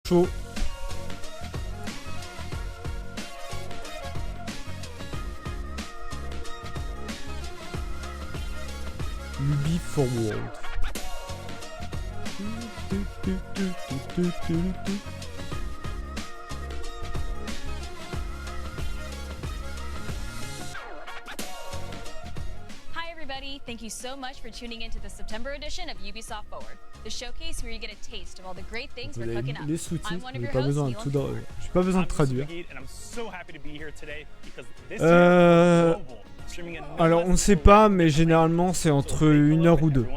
Chaud. Ubi Forward. Thank you so much for tuning into the September edition of Ubisoft Forward, the showcase where you get a taste of all the great things we're cooking up. Les sous-titres, I'm one of j'ai your pas hosts, besoin de Neil. tout j'ai pas besoin de traduire. Alors on ne sait pas, mais généralement c'est entre 1 heure ou 2.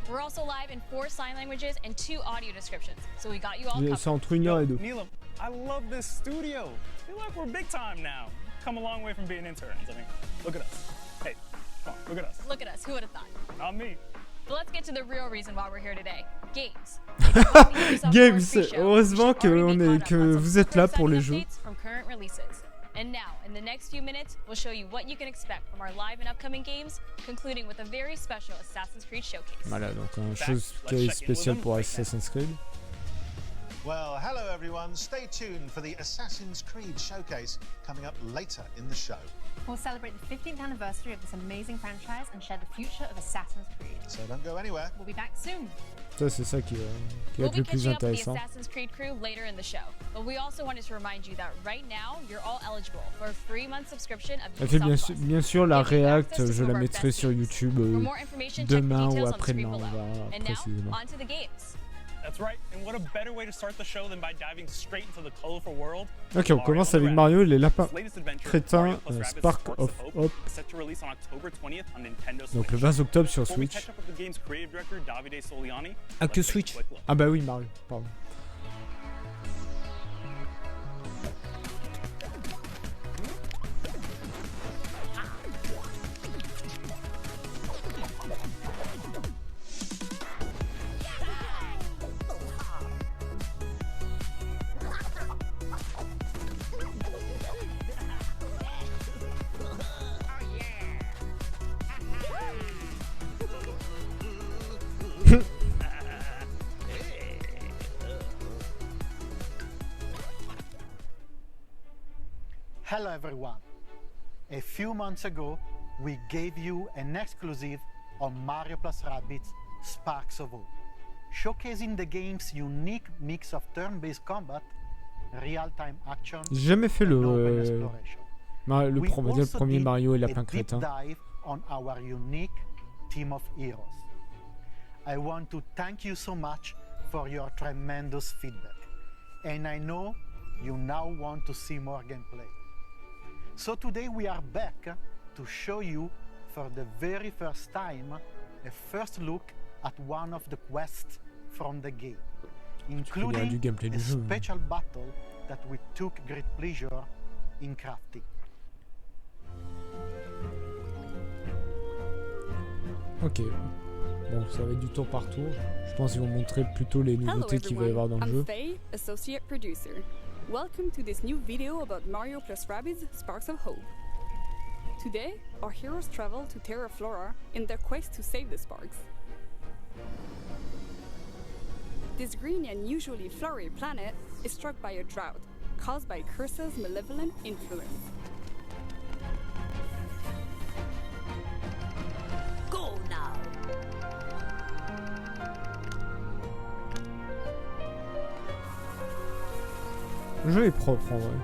We're also live in 4 sign languages and 2 audio descriptions, so we got you all covered. C'est entre 1 heure et 2. Neil, I love this studio. I feel like we're big time now. Come a long way from being interns. I mean, look at us. Hey. Look at us. Look at us. Who would have thought? Not me. But let's get to the real reason why we're here today. Games. Games. Heureusement que vous êtes là pour les jeux. And now, in the next few minutes, we'll show you what you can expect from our live and upcoming games, concluding with a very special Assassin's Creed showcase. Voilà, donc une chose qui est spéciale pour Assassin's Creed. Well, hello everyone. Stay tuned for the Assassin's Creed showcase coming up later in the show. We'll celebrate the 15th anniversary of this amazing franchise and share the future of Assassin's Creed. So don't go anywhere. We'll be back soon. Ça c'est ça qui va être le plus intéressant. We'll be catching up with the Assassin's Creed crew later in the show. But we also wanted to remind you that right now you're all eligible for a 3-month subscription of Ubisoft Plus. Bien sûr la Réact, je la mettrai sur YouTube demain ou après-demain, on verra précisément. On to the games. That's right. And what a better way to start the show than by diving straight into the colorful world. Ok, on commence avec Mario et les lapins crétins, Spark of Hope. Donc le 20 octobre sur Switch. Ah que Switch. Ah bah oui Mario, pardon. Hello everyone. A few months ago, we gave you an exclusive on Mario + Rabbids Sparks of Hope, showcasing the game's unique mix of turn-based combat, real-time action, J'ai jamais fait and le open exploration. le premier Mario et Lapins Crétins. Dive on our unique team of heroes. I want to thank you so much for your tremendous feedback, and I know you now want to see more gameplay. So today we are back to show you for the very first time a first look at one of the quests from the game, including a special battle that we took great pleasure in crafting. Ok. Bon, ça va être du tour par tour. Je pense qu'ils vont montrer plutôt les nouveautés qu'il va y avoir dans le jeu. Faye, associate producer. Welcome to this new video about Mario + Rabbids Sparks of Hope. Today, our heroes travel to Terra Flora in their quest to save the sparks. This green and usually flowery planet is struck by a drought, caused by Curse's malevolent influence. Go now! Le jeu est propre en vrai.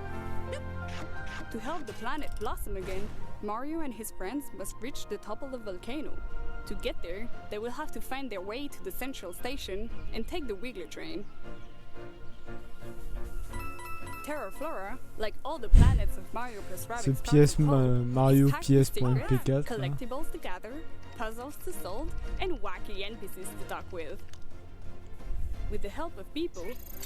To help the planet blossom again, Mario and his friends must reach the top of the volcano. To get there, they will have to find their way to the central station and take the Wiggler train. Terra Flora, like all the planets of Mario + Rabbids PS Mario PS.mp4 collectibles to gather, puzzles to solve, and wacky NPCs to talk with. With the help of people,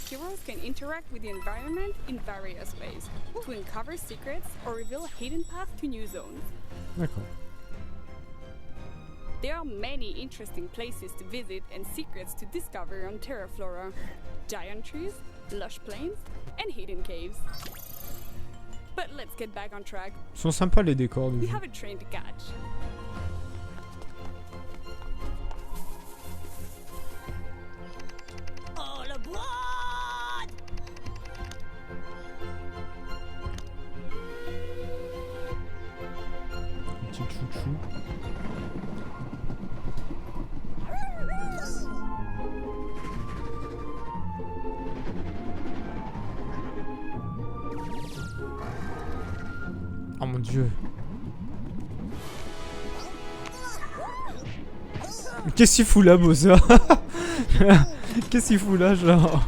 heroes can interact with the environment in various ways to uncover secrets or reveal hidden paths to new zones. D'accord. There are many interesting places to visit and secrets to discover on Terra Flora. Giant trees, lush plains, and hidden caves. But let's get back on track. Ils sont sympas les décors du We jeu. have a train to catch. All aboard! Oh mon dieu. Qu'est-ce qu'il fout là, Bowser? Qu'est-ce qu'il fout là, genre?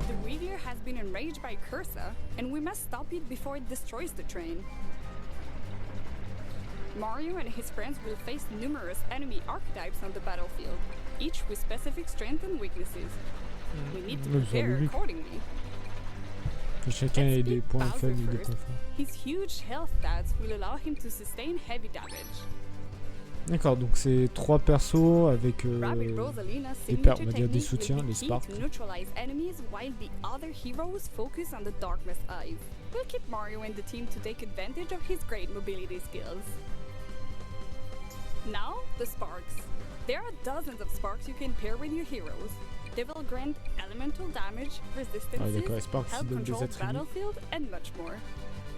The meteor has been enraged by Cursa, and we must stop it before it destroys the train. Mario and his friends will face numerous enemy archetypes on the battlefield, each with specific strengths and weaknesses. We need to prepare accordingly. Chacun a des points faibles et des points forts. His huge health stats will allow him to sustain heavy damage. D'accord, donc c'est 3 persos avec Rabbit Rosalina's on va signature dire des technique soutiens, will be les key sparks. to neutralize enemies while the other heroes focus on the Darkness Eyes. We'll keep Mario and the team to take advantage of his great mobility skills. Now, the sparks. There are dozens of sparks you can pair with your heroes. They will grant elemental damage, resistances, d'accord, les sparks, help ils donnent des control attributs. battlefield, and much more.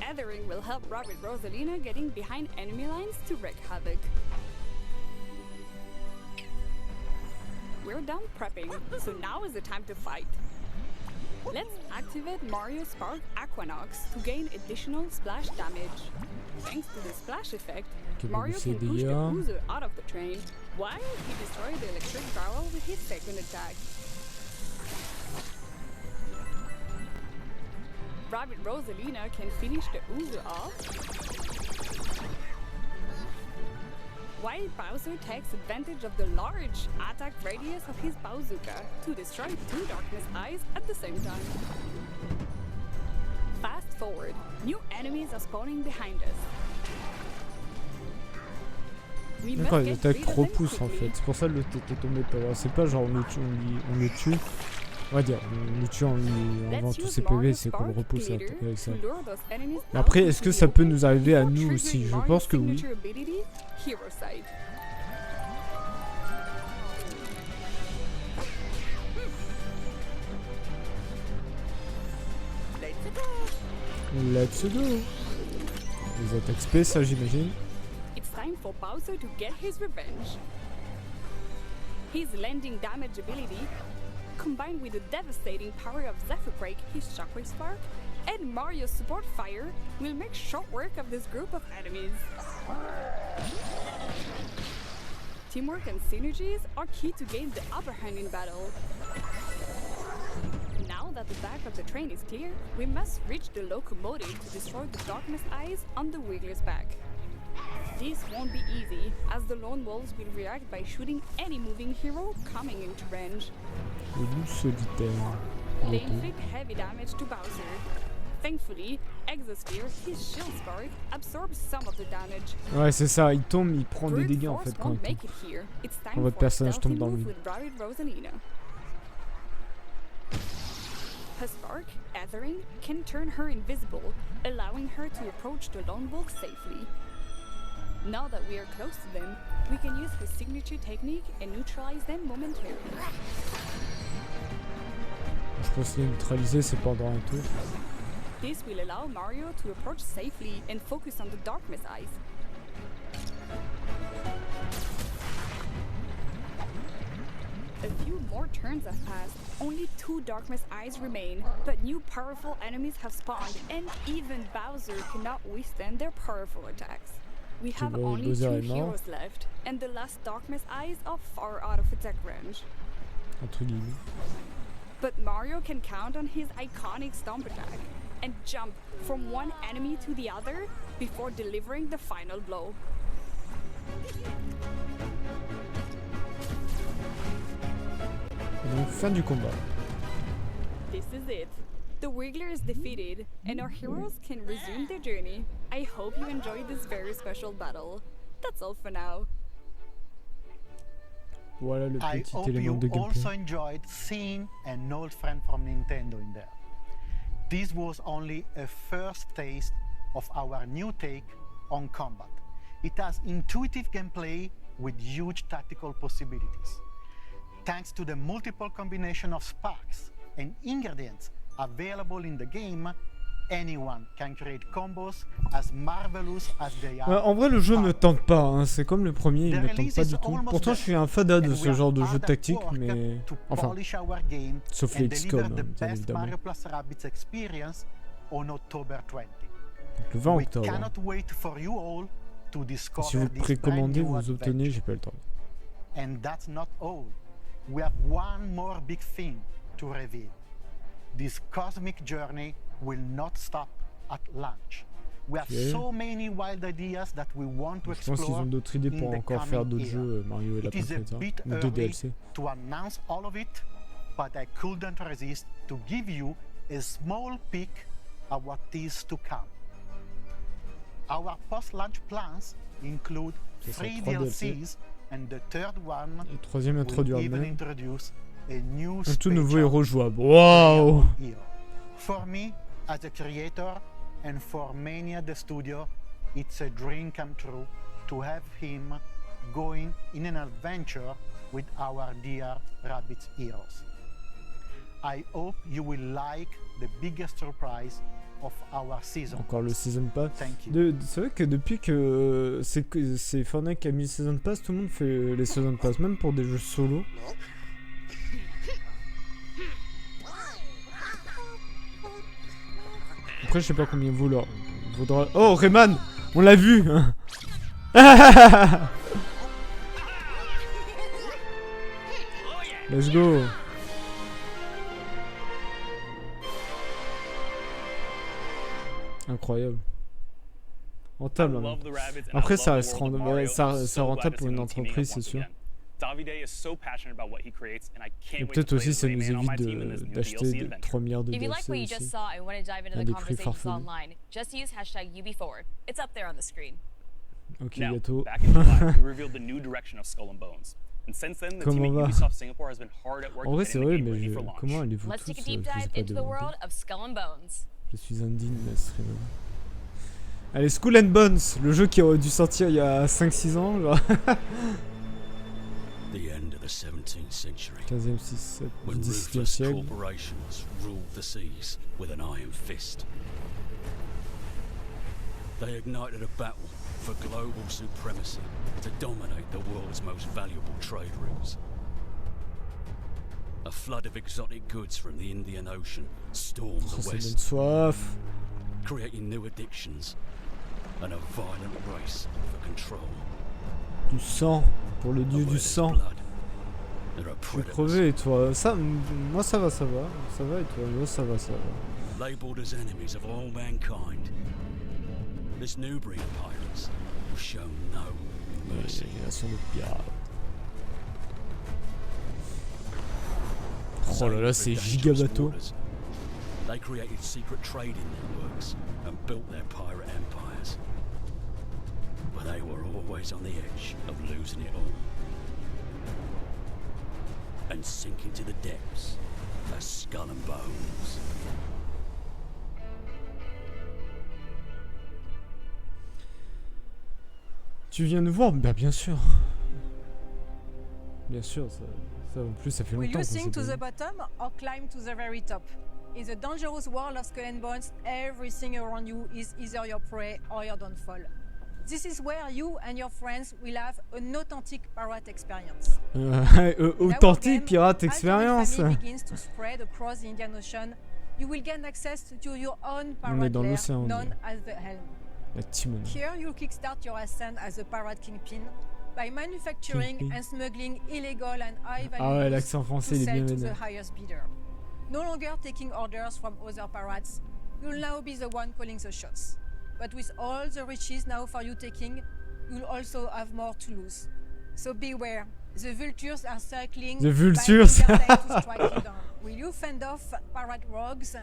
Othering will help Rabbit Rosalina getting behind enemy lines to wreak havoc. We're done prepping, so now is the time to fight. Let's activate Mario Spark Aquanox to gain additional splash damage. Thanks to the splash effect, Okay, Mario can push the dégâts. Uzo out of the train, while he destroys the electric barrel with his second attack. Rabbit Rosalina can finish the Uzo off, while Bowser takes advantage of the large attack radius of his bazooka to destroy 2 Darkness Eyes at the same time. Fast forward, new enemies are spawning behind us. We D'accord, must les get attaques rid of them repoussent en quickly. fait. C'est pour ça que l'autre était tombé pas loin. C'est pas genre on le tue, on le tue. On va dire, on le tue en lui enlevant Let's tous use ses Mario PV, c'est qu'on le Spark repousse Glitter avec ça. to lure those enemies Mais après, out est-ce que into ça the peut open nous arriver à before nous aussi? triggering Je Mario's pense que oui. signature ability, Hero Sight. Let's go. Les attaques spé, ça j'imagine. It's time for Bowser to get his revenge. His landing damage ability, combined with the devastating power of Zephyr Break, his Shockwave Spark, and Mario's support fire, will make short work of this group of enemies. Teamwork and synergies are key to gain the upper hand in battle. Now that the back of the train is clear, we must reach the locomotive to destroy the Darkness Eyes on the Wiggler's back. This won't be easy, as the Lone Wolves will react by shooting any moving hero coming into range. Le loup solitaire. They inflict heavy damage to Bowser. Thankfully, Exosphere, his shield spark, absorbs some of the damage. Ouais, c'est ça, il tombe, il prend des Brute dégâts en force fait quand won't il make tombe. it here. It's time Quand votre for a personnage stealthy tombe dans le move vide. with Rabbit Rosalina. Her spark, Ethering, can turn her invisible, allowing her to approach the Lone Wolf safely. Now that we are close to them, we can use her signature technique and neutralize them momentarily. Je pense que les neutraliser, c'est pendant un tour. This will allow Mario to approach safely and focus on the Darkness Eyes. A few more turns have passed. Only 2 Darkness Eyes remain, but new powerful enemies have spawned, and even Bowser cannot withstand their powerful attacks. We have bon, only Bowser 2 est mort. heroes left, and the last Darkness Eyes are far out of attack range. Entre guillemets. But Mario can count on his iconic stomp attack and jump from one enemy to the other before delivering the final blow. Et donc, fin du combat. This is it. The Wiggler is defeated, and our heroes can resume their journey. I hope you enjoyed this very special battle. That's all for now. Voilà le I petit hope élément you de gameplay. also enjoyed seeing an old friend from Nintendo in there. This was only a first taste of our new take on combat. It has intuitive gameplay with huge tactical possibilities. Thanks to the multiple combination of sparks and ingredients available in the game, anyone can create combos as marvelous as they are. Ouais, en vrai, le jeu me tente pas, hein. C'est comme le premier, il me tente pas du tout. Pourtant, je suis un fada de ce genre de jeu tactique, mais... Enfin, sauf les XCOM, bien évidemment. Le 20 octobre. Si vous précommandez, vous obtenez, j'ai pas le temps. And that's not all. We have one more big thing to reveal. This cosmic journey will not stop at launch. We have so many wild ideas that we want to explore. Je pense qu'ils ont d'autres idées pour encore faire d'autres jeux Mario et Lapins Crétins, ou des DLC. To announce all of it, but I couldn't resist to give you a small peek at what is to come. Our post-launch plans include 3 DLCs. And the third one et troisième introduire will even introduce a new un tout nouveau héros jouable. Waouh! For me, as a creator, and for many at the studio, it's a dream come true to have him going in an adventure with our dear Rabbids heroes. I hope you will like the biggest surprise of our season. Encore le Season Pass. C'est vrai que depuis que c'est Fortnite qui a mis le Season Pass, tout le monde fait les Season Pass, même pour des jeux solo. Après, je sais pas combien vaudra. Oh, Rayman! On l'a vu! Let's go! Incroyable. Rentable. Hein. Après, ça reste rentable pour une entreprise, c'est sûr. Et peut-être aussi, ça nous évite d'acheter 3 milliards de DLC aussi. À des prix farfelus. Ok, gâteau. Comment va? En vrai, c'est vrai, mais comment allez-vous tous? Je sais pas de... Je suis indigne de streamer. Allez, Skull and Bones, le jeu qui aurait dû sortir il y a 5-6 ans, genre. 15e, 17e siècle. They ignited a battle for global supremacy to dominate the world's most valuable trade routes. A flood of exotic goods from the Indian Ocean stormed the West, soif. creating new addictions and a violent race for control. Du sang, pour le dieu du sang. Je suis crevé et toi? Ça, moi ça va, ça va. Ça va et toi? Moi ça va, ça va. Labeled as enemies of all mankind, this new breed of pirates will show no mercy. Oh là là, c'est giga bateau. They created secret trading networks and built their pirate empires. But they were always on the edge of losing it all. And sinking to the depths as skull and bones. Tu viens nous voir? Bah bien sûr. Bien sûr, ça en plus ça fait longtemps. Will you sink to the bottom or climb to the very top? In the dangerous world of Skull and Bones, everything around you is either your prey or your downfall. This is where you and your friends will have an authentic pirate experience. Authentique pirate experience. As the family begins to spread across the Indian Ocean, you will gain access to your own pirate lair, known as the Helm. Here, you'll kickstart your ascent as a pirate kingpin by manufacturing and smuggling illegal and high-value goods to sell to the highest bidder. No longer taking orders from other pirates, you'll now be the one calling the shots. But with all the riches now for you taking, you'll also have more to lose. So beware, the vultures are circling. The vultures. To strike you down. Will you fend off pirate rogues,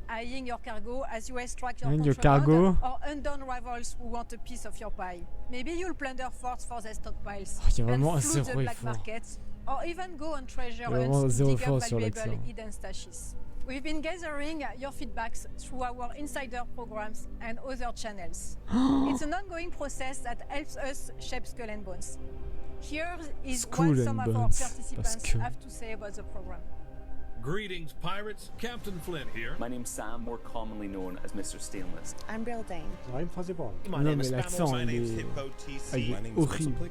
eyeing your cargo as you extract your contraband, or undone rivals who want a piece of your pie? Maybe you'll plunder forts for their stockpiles and flood the black markets, or even go on treasure hunts to dig up valuable hidden stashes. We've been gathering your feedbacks through our insider programs and other channels. It's an ongoing process that helps us shape Skull and Bones. Here is School what some and of our Bones, participants have to say about the program. Greetings, pirates. Captain Flint here. My name's Sam, more commonly known as Mr. Stainless. I'm Brill Dane. I'm Fuzzy Bond. Non mais l'accent il est horrible.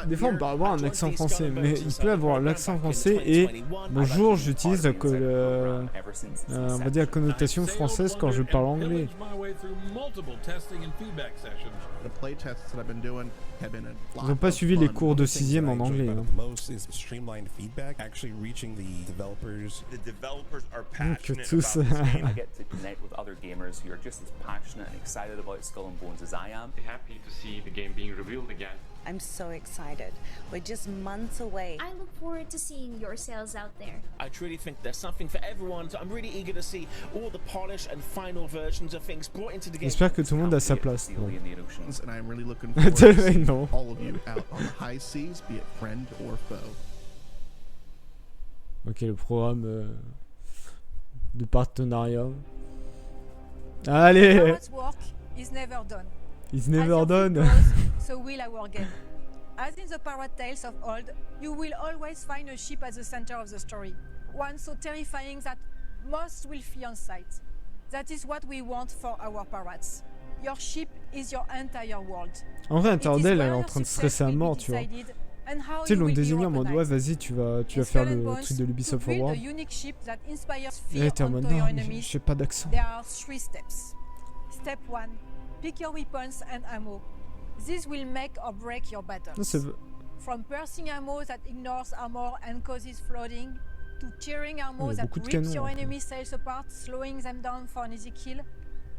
Des fois on peut avoir un accent français, mais il peut avoir l'accent français et bonjour, j'utilise on va dire la connotation française quand je parle anglais. Ils n'ont pas suivi les cours de 6e en anglais. Hein. Que tous. I get to connect with other gamers who are just as passionate and excited about Skull and Bones as I am. Happy to see the game being revealed again. I'm so excited. We're just months away. I look forward to seeing your sales out there. I truly think there's something for everyone, so I'm really eager to see all the polished and final versions of things brought into the game. J'espère que tout le monde a sa place. And I'm really looking forward to seeing all of you out on the high seas, be it friend or foe. Ok, le programme de partenariat. Allez! Pirates' work is never done. It's never done. So will our game. As in the pirate tales of old, you will always find a ship at the center of the story. One so terrifying that most will flee on sight. That is what we want for our pirates. Your ship is your entire world. En vrai, Interdel, elle est en train de stresser à mort, tu vois. Tu sais, ils l'ont désigné en mode ouais, vas-y, tu vas faire le truc de l'Ubisoft Forward. Et t'es en mode non, j'ai pas d'accent. There are 3 steps. Step 1. Pick your weapons and ammo. This will make or break your battles. From piercing ammo that ignores armor and causes flooding, to tearing ammo that rips your enemy sails apart, slowing them down for an easy kill.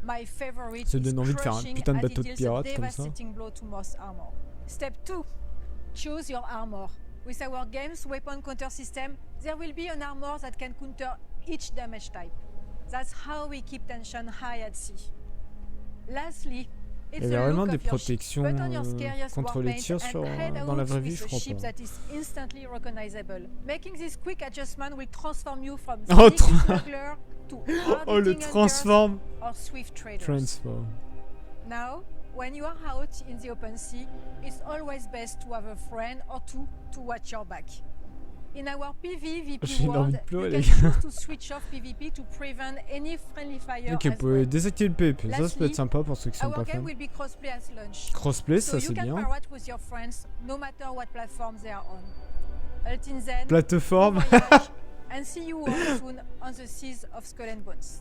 My favorite is crushing as it deals a devastating blow to most armor. Step 2. Choose your armor. With our game's weapon counter system, there will be an armor that can counter each damage type. That's how we keep tension high at sea. Lastly, il y a vraiment des protections contre les tirs dans la vraie vie, je crois pas. Oh, le transform. Now, when you are out in the open sea, it's always best to have a friend or two to watch your back. In our PvP world, you can choose to switch off PvP to prevent any friendly fire. Ok, vous pouvez désactiver le PvP, ça peut être sympa pour ceux qui sont pas fans. Crossplay, ça c'est bien. Plateforme. And see you all soon on the seas of Skull and Bones.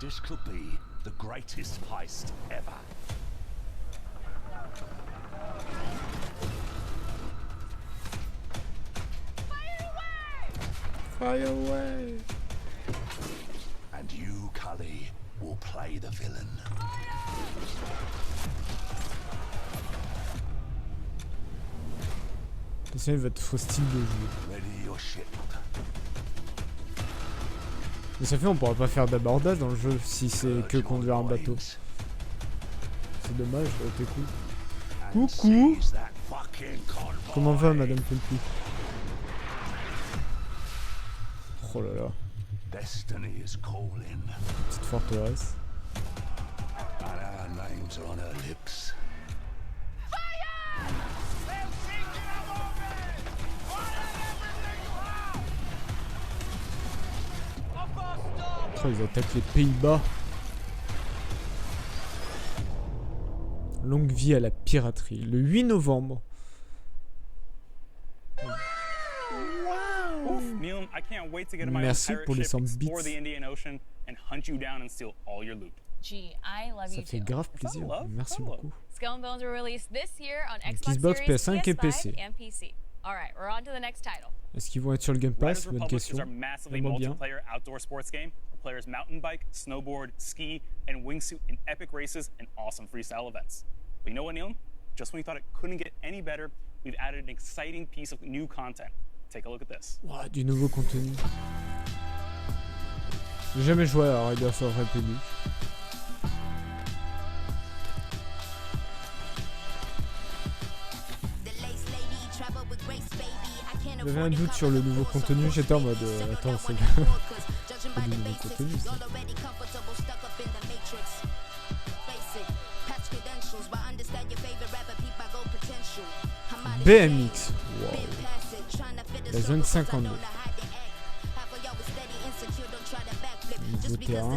This could be the greatest heist ever. Fire away! And you, Cully, will play the villain. C'est votre style de jeu. Mais ça fait on pourra pas faire d'abordage dans le jeu si c'est que conduire un bateau. C'est dommage, ça aurait été cool. Coucou! Comment va Madame Pelpi? Oh là là. Petite forteresse. Oh, ils attaquent les Pays-Bas. Longue vie à la piraterie. Le 8 novembre. Merci pour les 100 bits. Ça fait grave plaisir. Merci beaucoup. Xbox, PS5 et PC. Est-ce qu'ils vont être sur le Game Pass? Bonne question. Vraiment bien. Players mountain bike, snowboard, ski, and wingsuit in epic races and awesome freestyle events. But you know what, Neil? Just when you thought it couldn't get any better, we've added an exciting piece of new content. Take a look at this. Wow, du nouveau contenu. J'ai jamais joué à Riders of Republic. J'avais un doute sur le nouveau contenu, j'étais en mode attends, c'est du nouveau contenu ça. BMX. Wow. La zone 52. Nouveau terrain.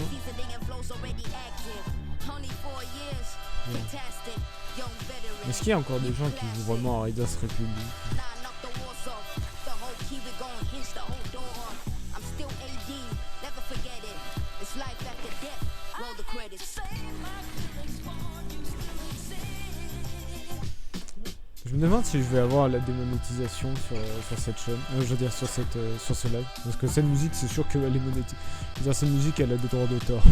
Est-ce qu'il y a encore des gens qui jouent vraiment à Raiders Republic? Je me demande si je vais avoir la démonétisation sur cette chaîne, je veux dire sur ce live, parce que cette musique c'est sûr qu'elle est monétisée. Cette musique elle a des droits d'auteur.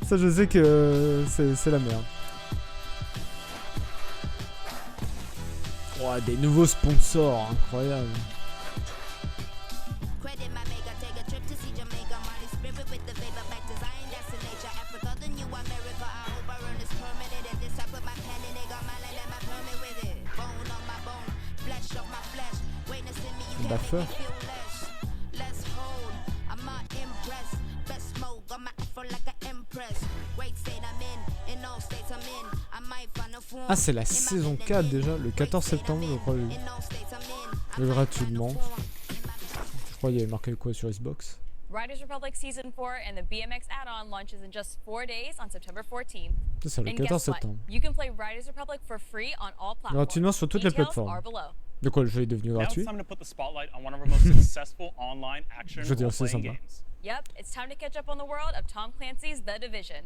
Ça je sais que c'est la merde. Oh, des nouveaux sponsors, incroyable. Buffer. Ah, c'est la saison 4 déjà, le 14 septembre je crois, gratuitement. Je crois qu'il y avait marqué quoi sur Xbox. Riders Republic Season 4 and the BMX add-on launches in just 4 days on September 14th. C'est ça, le 14 septembre. You can play Riders Republic for free on all platforms. Gratuitement sur toutes les plateformes. De quoi le jeu est devenu gratuit? Je veux dire, c'est sympa. Yep, it's time to catch up on the world of Tom Clancy's The Division.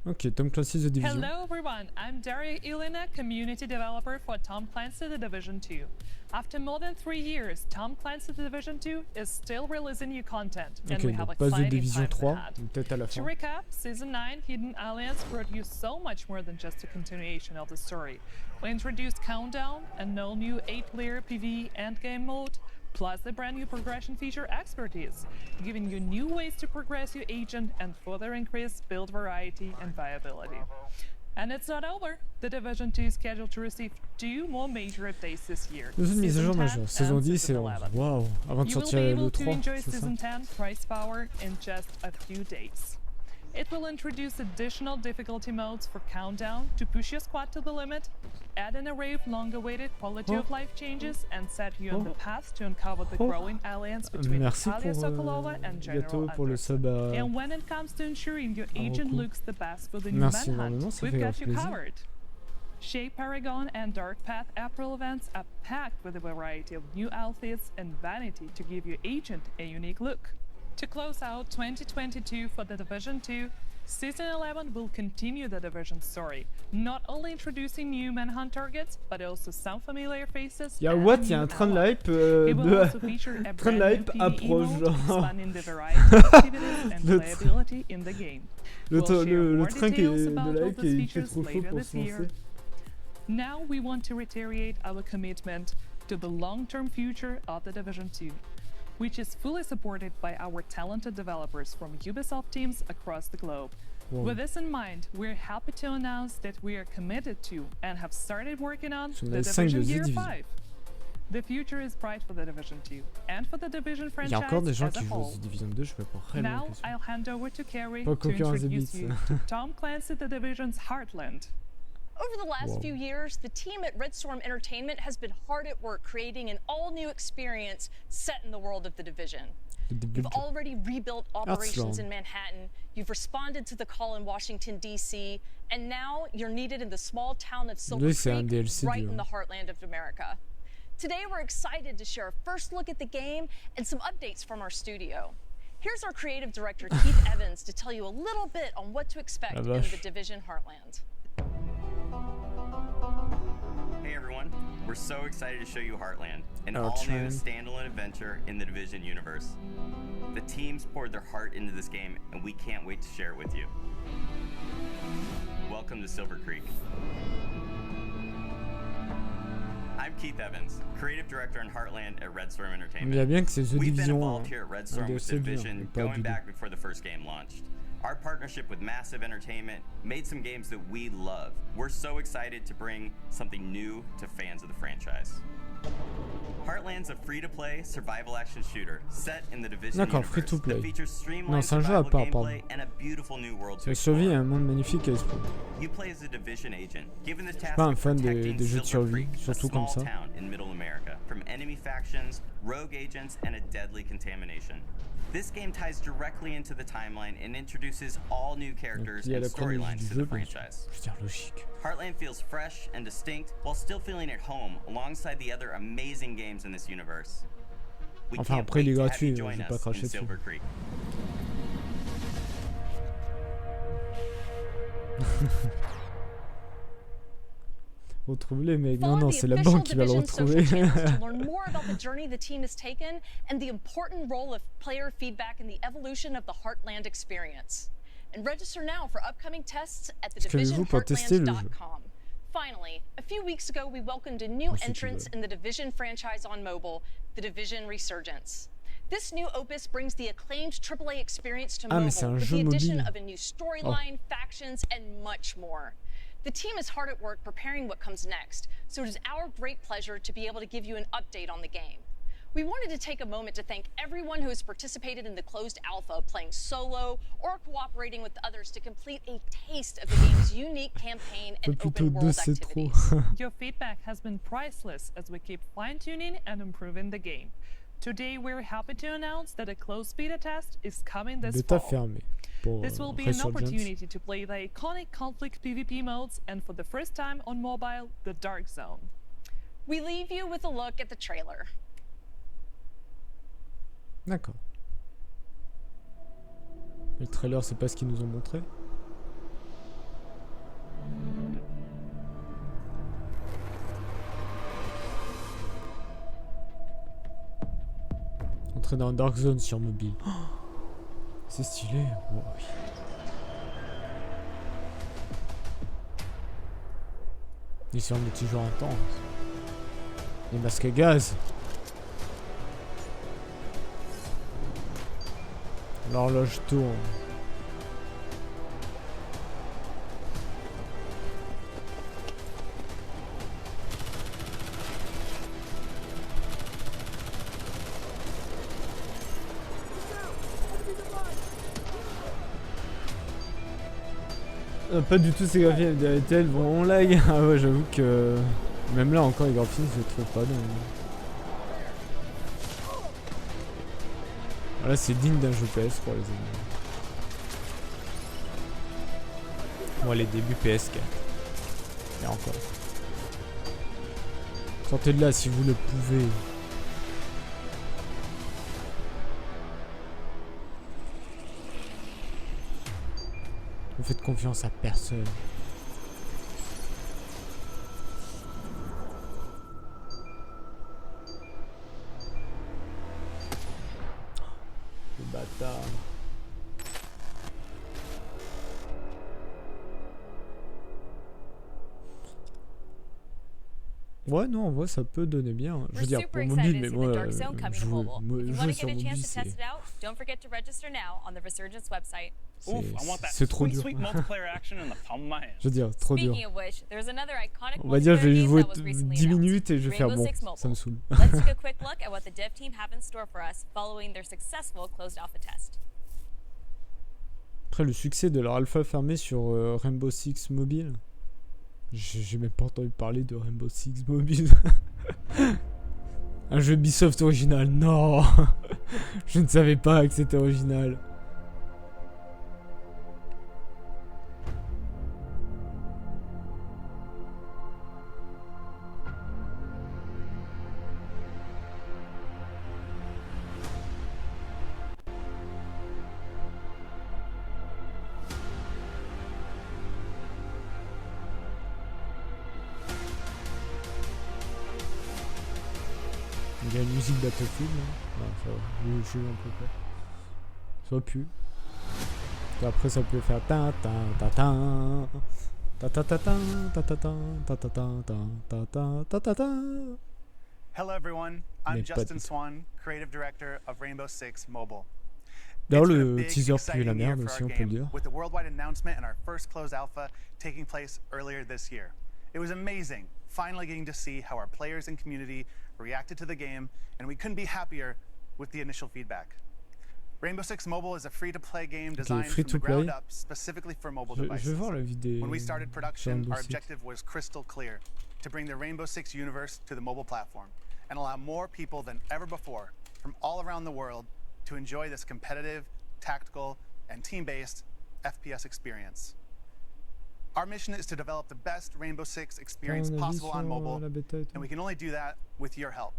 Ok, Tom Clancy's The Division. Hello everyone, I'm Daria Ilina, community developer for Tom Clancy The Division 2. After more than 3 years, Tom Clancy The Division 2 is still releasing new content, and we have exciting Division 3, peut-être à la fin. To recap, Season 9 Hidden Alliance brought you so much more than just a continuation of the story. We introduced Countdown, an all-new 8-player PvE endgame mode, plus the brand new progression feature Expertise, giving you new ways to progress your agent and further increase build variety and viability. And it's not over. The Division 2 is scheduled to receive 2 more major updates this year. Deux mises à jour majeures, saison 10 et 11. Wow, avant de sortir le 3, c'est ça. Season 10 price power in just a few days. It will introduce additional difficulty modes for Countdown to push your squad to the limit, add an array of long-awaited quality of life changes, and set you on the path to uncover the growing alliance between Natalia Sokolova and General Anderson. And when it comes to ensuring your agent looks the best for the new Manhunt, we've got you covered. Shape Paragon and Dark Path April events are packed with a variety of new outfits and vanity to give your agent a unique look. To close out 2022 for The Division 2, Season 11 will continue the Division story, not only introducing new Manhunt targets, but also some familiar faces. Il y a what? Il y a un train de hype train de hype approche genre. Le train qui est de hype qui fait trop chaud pour se lancer. Now we want to reiterate our commitment to the long-term future of The Division 2. Which is fully supported by our talented developers from Ubisoft teams across the globe. Whoa. With this in mind, we're happy to announce that we are committed to and have started working on The Division Year 5. The future is bright for The Division 2 and for the Division franchise as a whole. Now I'll hand over to Carrie to introduce you to Tom Clancy The Division's Heartland. Over the last few years, the team at Red Storm Entertainment has been hard at work creating an all-new experience set in the world of The Division. You've already rebuilt operations in Manhattan, you've responded to the call in Washington, D.C., and now you're needed in the small town of Silver Creek, right in the heartland of America. Today, we're excited to share a first look at the game and some updates from our studio. Here's our creative director, Keith Evans, to tell you a little bit on what to expect in The Division Heartland. Hey everyone, we're so excited to show you Heartland, an all-new standalone adventure in the Division universe. The teams poured their heart into this game, and we can't wait to share it with you. Welcome to Silver Creek. I'm Keith Evans, creative director in Heartland at Red Storm Entertainment. We've been involved here at Red Storm with The Division going back before the first game launched. Our partnership with Massive Entertainment made some games that we love. We're so excited to bring something new to fans of the franchise. Heartland's a free-to-play survival action shooter set in the Division D'accord, universe free to play. that features Non, streamlined c'est un jeu à survival part, pardon. gameplay and a beautiful new world to La survie explore. est un monde magnifique à explorer. You play as a Division agent, given the Je suis task pas un of fan protecting des jeux de Silver survie, Creek, a surtout comme small ça. town in Middle America, from enemy factions, rogue agents, and a deadly contamination. This game ties directly into the timeline and introduces all new characters and storylines to the franchise. Je veux dire logique. Heartland feels fresh and distinct while still feeling at home alongside the other amazing games in this universe. We Enfin, can't après, il est wait to have gratuit, you je join vais pas us cracher in dessus. Silver Creek. Retrouve les mecs. Non, non, c'est la banque qui va le retrouver. To learn more about the journey the team has taken and the important role of player feedback in the evolution of the Heartland experience. And register now for upcoming tests at thedivisionheartland.com. Finally, a few weeks ago, we welcomed a new entrance in the Division franchise on mobile, the Division Resurgence. This new opus brings the acclaimed AAA experience to mobile with the addition of a new storyline, factions, and much more. The team is hard at work preparing what comes next, so it is our great pleasure to be able to give you an update on the game. We wanted to take a moment to thank everyone who has participated in the closed alpha, playing solo or cooperating with others to complete a taste of the game's unique campaign and open world activities. Your feedback has been priceless as we keep fine-tuning and improving the game. Today, we're happy to announce that a closed beta test is coming this fall. Fermé pour This will be an opportunity to play the iconic conflict PvP modes and for the first time on mobile, the Dark Zone. We leave you with a look at the trailer. D'accord. Le trailer, c'est pas ce qu'ils nous ont montré. Entrer dans Dark Zone sur mobile. Oh, c'est stylé. Oh, oui. Et sur un multijoueur intense. Les masques à gaz. L'horloge tourne. Pas du tout ces graphismes de RedKov vont en lag. Ah ouais, j'avoue que même là encore les graphismes je les trouve pas dingues. Voilà, c'est digne d'un jeu PS pour les amis. Bon, les débuts PS4. Et encore. Sortez de là si vous le pouvez. Ne faites confiance à personne. Le bâtard. Ouais, non, en vrai, ça peut donner bien. Je veux dire, pour mobile, mais moi, jouer sur mobile, c'est trop dur. Je veux dire, trop dur. On va dire, je vais jouer 10 minutes et je vais faire bon, ça me saoule. Après, le succès de leur alpha fermé sur Rainbow Six Mobile. J'ai même pas entendu parler de Rainbow Six Mobile. Un jeu Ubisoft original, non. Je ne savais pas que c'était original. Il y a une musique Battlefield, non, ça va, j'ai eu un peu peur. Ça aurait pu. Et après ça peut faire ta ta ta ta ta ta ta ta ta ta ta ta ta ta ta ta ta. Hello everyone, I'm Justin Swan, creative director of Rainbow Six Mobile. D'ailleurs le teaser pue la merde aussi, on peut le dire. With the worldwide announcement and our first closed alpha taking place earlier this year. It was amazing, finally getting to see how our players and community reacted to the game, and we couldn't be happier with the initial feedback. Rainbow Six Mobile is a free-to-play game designed from the ground up specifically for mobile devices. When we started production, our objective was crystal clear: to bring the Rainbow Six universe to the mobile platform and allow more people than ever before from all around the world to enjoy this competitive, tactical, and team-based FPS experience. Our mission is to develop the best Rainbow Six experience possible on mobile, and we can only do that with your help.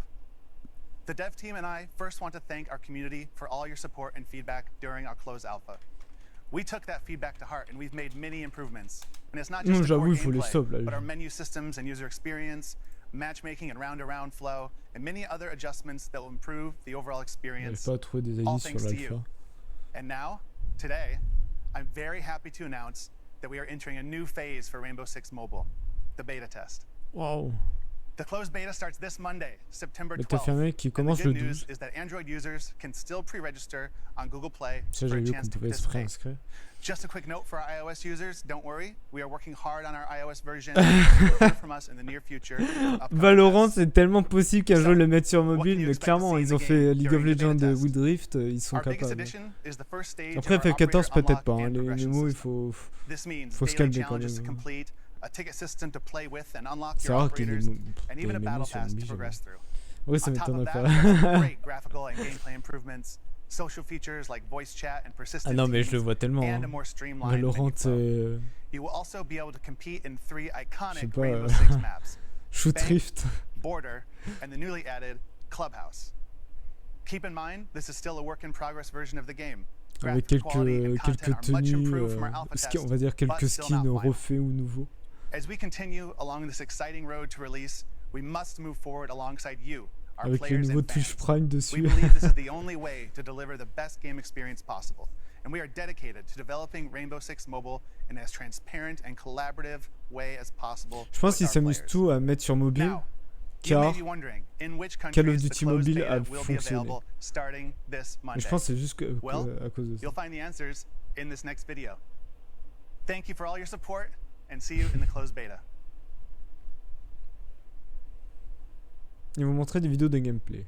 The dev team and I first want to thank our community for all your support and feedback during our closed alpha. We took that feedback to heart and we've made many improvements. And it's not just the core gameplay, but our menu systems and user experience, matchmaking and round-to-round flow, and many other adjustments that will improve the overall experience, all thanks to you. And now, today, I'm very happy to announce that we are entering a new phase for Rainbow Six Mobile, the beta test. Wow. The closed beta starts this Monday, September 12th. And the good news is that Android users can still pre-register on Google Play for a chance to participate. Just a quick note for our iOS users, don't worry, we are working hard on our iOS version. From us in the near future. Valorant, c'est tellement possible qu'un jour le mettre sur mobile, mais clairement, ils ont fait League of Legends de Wild Rift, ils sont capables. Après, FF14 peut-être pas, hein. Les mots, il faut se calmer quand même. A ticket system to play with and unlock your operators, and even a battle pass to progress through. Oui, ça On top of m'étonnerait that, pas. great graphical and gameplay improvements, social features like voice chat and persistent Ah non, mais je le vois teams, tellement. and a Hein. more streamlined Valorant, menu flow. You will also be able to compete in 3 je sais iconic pas, Rainbow Six maps: Shoot Bank, Rift. Border, and the newly added Clubhouse. Keep in mind, this is still a work in progress version of the game. Avec quelques tenues, on va dire quelques skins refaits ou nouveaux. As we continue along this exciting road to release, we must move forward alongside you, our Avec les players nouveaux and fans. Twitch Prime We dessus. believe this is the only way to deliver the best game experience possible, and we are dedicated to developing Rainbow Six Mobile in as transparent and collaborative way as possible. Je pense qu'ils s'amusent tout à mettre sur mobile, car Call of Duty mobile a fonctionné. Mais je pense que c'est juste à cause de ça. You'll find the answers in this next video. Thank you for all your support, and see you in the closed beta. Ils vont montrer des vidéos de gameplay.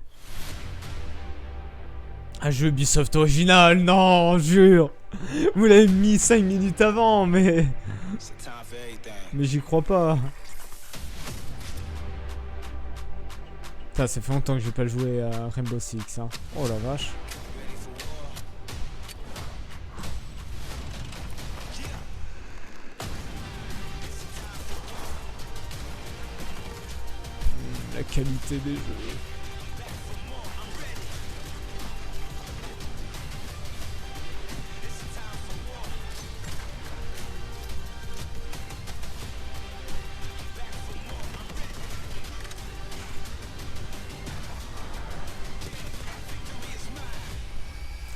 Un jeu Ubisoft original, non, jure. Vous l'avez mis 5 minutes avant, mais j'y crois pas. Putain, ça fait longtemps que j'ai pas joué à Rainbow Six, hein. Oh la vache. La qualité des jeux.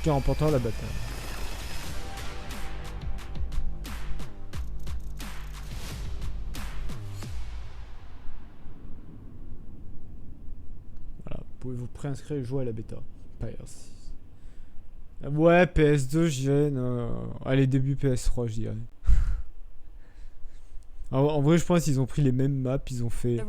Qui remportera la bataille. Voilà, vous pouvez vous préinscrire et jouer à la bêta. PS6. Ouais, PS2, je dirais. Allez, début PS3, je dirais. En vrai, je pense qu'ils ont pris les mêmes maps, ils ont fait.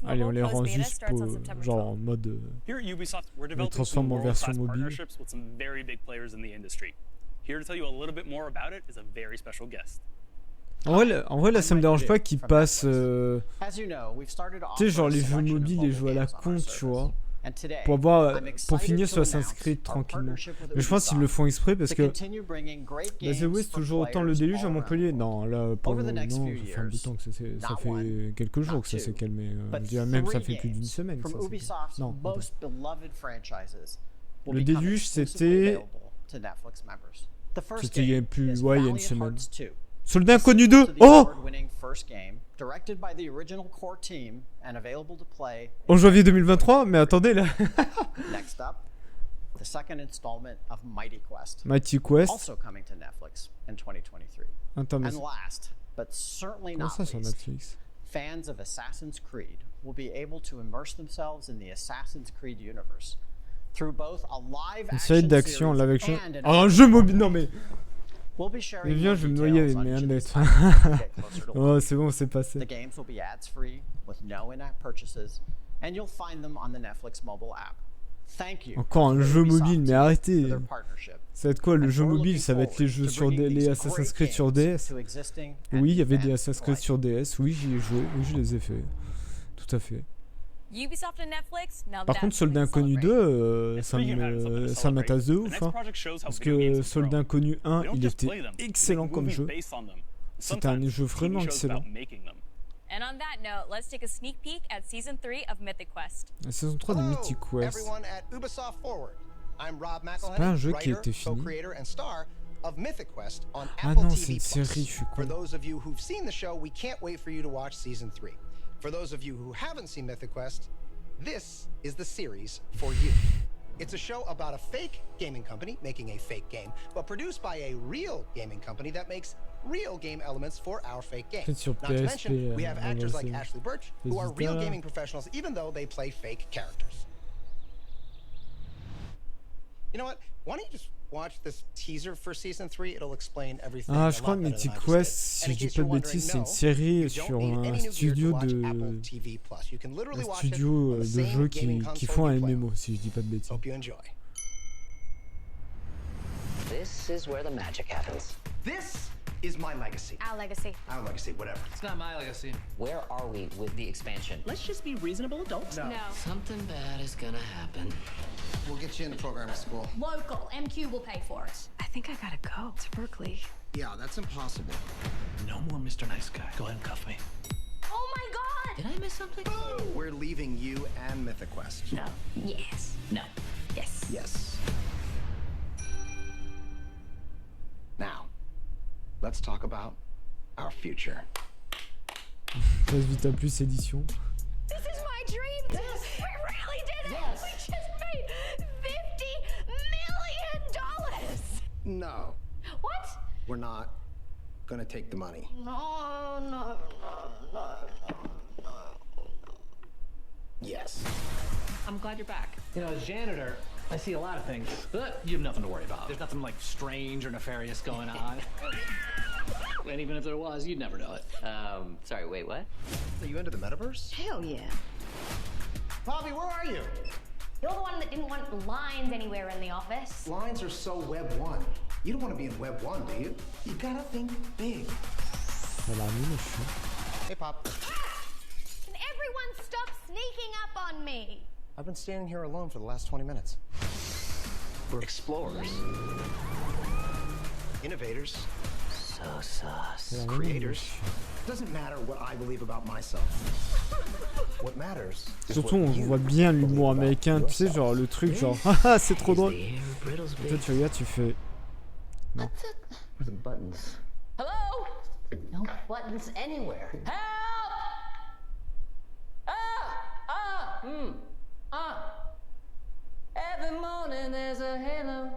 Allez, on les rend juste pour, genre en mode. Here at Ubisoft, we're les developing transforme en version world-class mobile. partnerships with some very big players in the industry. Here to tell you a little bit more about it is a very special guest. En vrai, là, ça me dérange pas qu'ils passent. Tu sais, genre les jeux mobiles, les jeux à la con, tu vois. Pour finir sur Assassin's Creed tranquillement. Mais je pense qu'ils le font exprès parce que The West toujours autant le déluge à Montpellier. Non, là pour le moment, non, ça fait un bout de temps que ça fait quelques jours que ça s'est calmé. Je dirais même ça fait plus d'une semaine que ça s'est calmé. Non. Le déluge c'était il y a plus il y a une semaine. Soldat Inconnu 2. Oh, en janvier 2023, mais attendez là. Mighty Quest. Attends, mais comment ça sur Netflix? Fans of Assassin's Creed will be able to immerse themselves in the Assassin's Creed universe through both a live action series and un jeu mobile. Non mais mais viens, je vais me noyer avec mes 1 mètre. Oh, c'est bon, c'est passé. The games will be ads-free with no in-app purchases, and you'll find them on the Netflix mobile app. Thank you. Encore un jeu mobile, mais arrêtez. Ça va être quoi le jeu mobile? Ça va être les jeux sur les Assassin's Creed sur DS. Oui, il y avait des Assassin's Creed sur DS. Oui, j'y ai joué. Oui, je les ai fait. Tout à fait. Par contre, Soldat Inconnu 2, ça m'intéresse de ouf. Hein, parce que Soldat Inconnu 1, il était excellent comme jeu. C'était un jeu vraiment excellent. And on that note, let's take a sneak peek at season 3 of Mythic Quest. La saison 3 de Mythic Quest. C'est pas un jeu qui a été fini. Ah non, c'est une série, je suis con. For those of you who've seen the show, we can't wait for you to watch season 3. For those of you who haven't seen Mythic Quest, this is the series for you. It's a show about a fake gaming company making a fake game, but produced by a real gaming company that makes real game elements for our fake game. Not to mention, we have actors like Ashley Birch, who are real gaming professionals, even though they play fake characters. You know what? Why don't you just watch this teaser for season 3? It'll explain everything. Ah, je crois que Mythic Quest, si je dis pas de bêtises, c'est une série sur un studio de jeux qui font un MMO, si je dis pas de bêtises. This is where the magic happens. This is my legacy. Our legacy. Our legacy, whatever. It's not my legacy. Where are we with the expansion? Let's just be reasonable adults. No. Something bad is gonna happen. We'll get you in the programming school. Local. MQ will pay for it. I think I gotta go to Berkeley. Yeah, that's impossible. No more Mr. Nice Guy. Go ahead and cuff me. Oh my god! Did I miss something? We're leaving you and Mythic Quest. No. Yes. No. Yes. Yes. Now, let's talk about our future. Phase Vita Plus édition. This is my dream. Yes. We really did it. Yes. We just made $50 million. No. What? We're not gonna take the money. No. Yes. I'm glad you're back. You know, as janitor, I see a lot of things, but you have nothing to worry about. There's nothing like strange or nefarious going on. And even if there was, you'd never know it. Sorry, wait, what? Are you into the metaverse? Hell yeah. Bobby, where are you? You're the one that didn't want lines anywhere in the office. Lines are so Web 1. You don't want to be in Web 1, do you? You gotta think big. Hey, Pop. Can everyone stop sneaking up on me? I've been standing here alone for the last 20 minutes. We're explorers. Innovators. So sus. Creators. Doesn't matter what I believe about myself. What matters. Surtout, on voit bien l'humour américain, tu sais, genre le truc, genre, haha, c'est trop drôle. Et toi, tu regardes, tu fais. Non. Where's the buttons? Hello? No buttons anywhere. Help! Every morning there's a halo.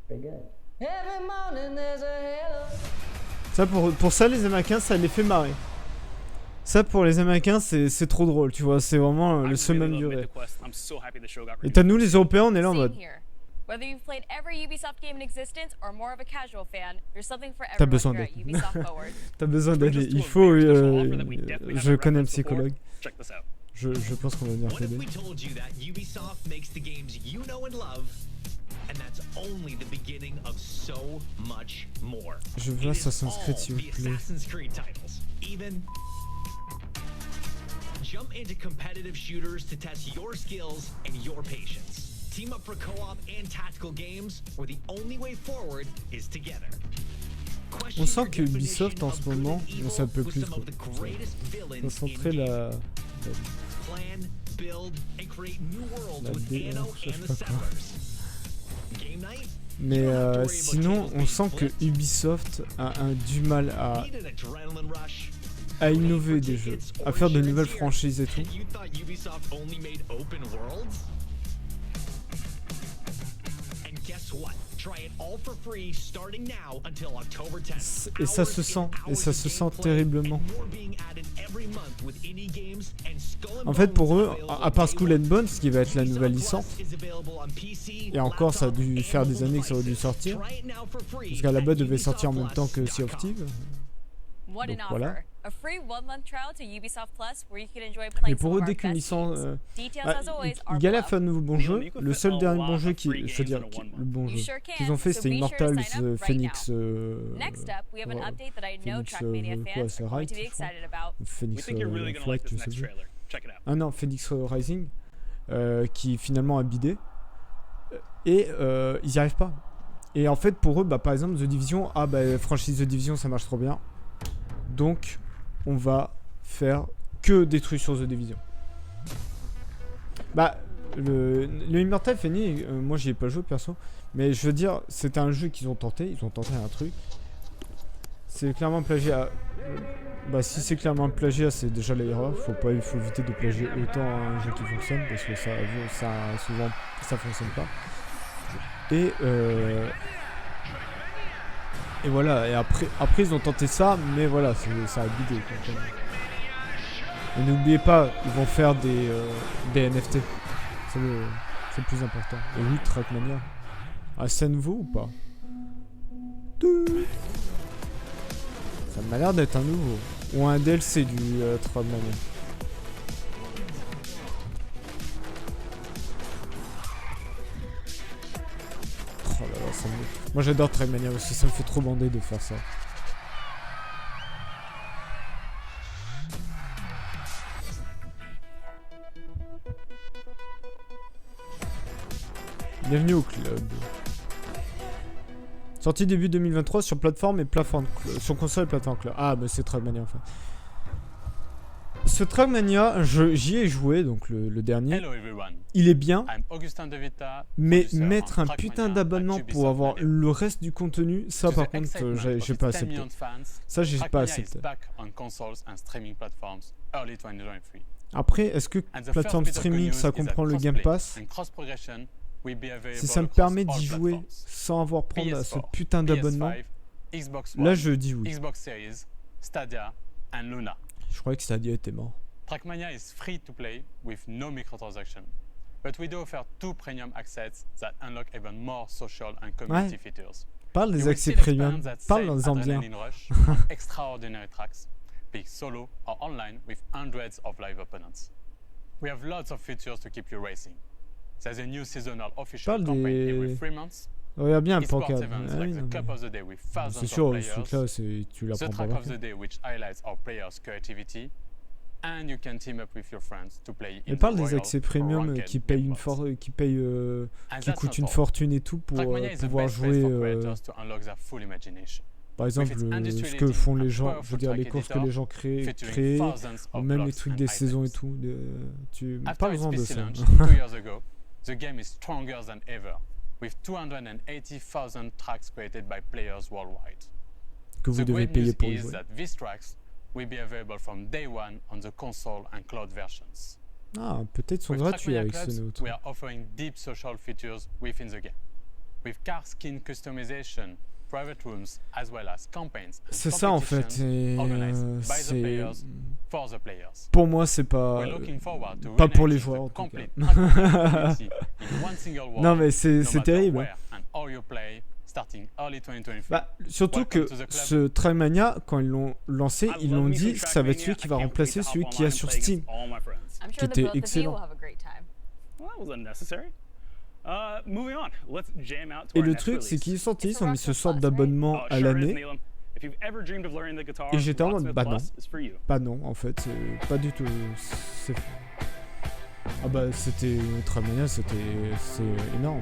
Very good. Every morning there's a halo. Ça, pour ça, les Américains, ça les fait marrer. Ça, pour les Américains, c'est trop drôle, tu vois, c'est vraiment le summum du rêve. Et t'as nous, les Européens, on est là en mode. Whether you've played every Ubisoft game in existence or more of a casual fan, there's something for T'as besoin everyone here at Ubisoft Forward. T'as besoin d'aller. Il faut. Je connais un psychologue. Je pense qu'on va venir t'aider. And that's only the beginning of so much more. Je veux Assassin's Creed, s'il vous plaît. Assassin's Creed titles. Even jump into competitive shooters to test your skills and your patience. Team up for co-op and tactical games, where the only way forward is together. On sent que Ubisoft en ce moment, c'est un peu plus trop. Concentrer la D1, je sais pas quoi. Mais sinon, on sent que Ubisoft a du mal à innover des jeux, à faire de nouvelles franchises et tout. Et ça se sent terriblement. En fait, pour eux, à part Skull and Bones, ce qui va être la nouvelle licence, et encore, ça a dû faire des années que ça aurait dû sortir, parce qu'à la base, devait sortir en même temps que Sea of Thieves. Donc voilà. Mais pour eux, dès qu'une licence... il y a la fin de nouveau bon jeu. Le seul dernier bon jeu qui... Je veux dire, le bon jeu qu'ils ont fait, c'était Immortals Phoenix... quoi, c'est Right, je crois. Phoenix Flight, je sais plus. Ah non, Phoenix Rising, qui finalement a bidé. Et ils n'y arrivent pas. Et en fait, pour eux, bah, par exemple, The Division, franchise The Division, ça marche trop bien. Donc, on va faire que des trucs sur The Division. Bah, le Immortal Phoenix, moi, j'y ai pas joué perso. Mais je veux dire, c'était un jeu qu'ils ont tenté. Ils ont tenté un truc. C'est clairement plagiat. Bah, si c'est clairement plagiat, c'est déjà l'erreur. Il faut éviter de plagier autant un jeu qui fonctionne. Parce que souvent, ça fonctionne pas. Et voilà, et après ils ont tenté ça, mais voilà, ça a bidé. Et n'oubliez pas, ils vont faire des NFT. C'est le plus important. Et oui, Trackmania. Ah, c'est nouveau ou pas? Ça m'a l'air d'être un nouveau. Ou un DLC du Trackmania. Oh là là, moi j'adore Trackmania aussi, ça me fait trop bander de faire ça. Bienvenue au club. Sorti début 2023 sur plateforme et plateforme sur console et plateforme cloud. Ah bah c'est Trackmania enfin. Ce Trackmania, j'y ai joué, donc le dernier. Il est bien, mais mettre un putain d'abonnement pour avoir le reste du contenu, ça par contre, j'ai pas accepté. Ça, j'ai pas accepté. Après, est-ce que plateforme streaming, ça comprend le Game Pass? Si ça me permet d'y jouer sans avoir prendre à ce putain d'abonnement, là je dis oui. Je croyais que Stadia était mort. Trackmania is free to play with no microtransaction, but we do offer 2 premium access that unlock even more social and community features. Parle des accès premium, parle-en bien. Extraordinary tracks, be solo or online with hundreds of live opponents. We have lots of features to keep you racing. There's a new seasonal official campaign every 3 months. Regarde bien le pancade. C'est sûr, ce truc-là, tu l'apprends pas. The Track of the Day, which highlights our players' creativity, and you can team up with your friends to play. Elle parle des accès premium qui payent qui coûtent une fortune et tout pour pouvoir jouer. Par exemple, ce que font les gens, je veux dire les courses que les gens créent, ou même les trucs des saisons et tout. Tu parles-en de ça. The game is stronger than ever, with 280,000 tracks created by players worldwide. Que vous devez payer pour jouer. The good news is that these tracks will be available from day one on the console and cloud versions. Ah, peut-être sont gratuits avec ce nouveau. We are offering deep social features within the game, with car skin customization, private rooms, as well as campaigns. C'est ça en fait. Pour moi, c'est pas pour les joueurs en tout cas. Non mais c'est terrible. Bah, surtout que ce Trackmania, quand ils l'ont lancé, ils l'ont dit que ça va être celui qui va remplacer celui qu'il y a sur Steam, qui était excellent. Et le truc, c'est qu'ils sortent, ils ont mis ce sorte d'abonnement à l'année. Et j'étais en mode, bah non, en fait, c'est pas du tout. Ah bah c'était Trackmania, c'est énorme.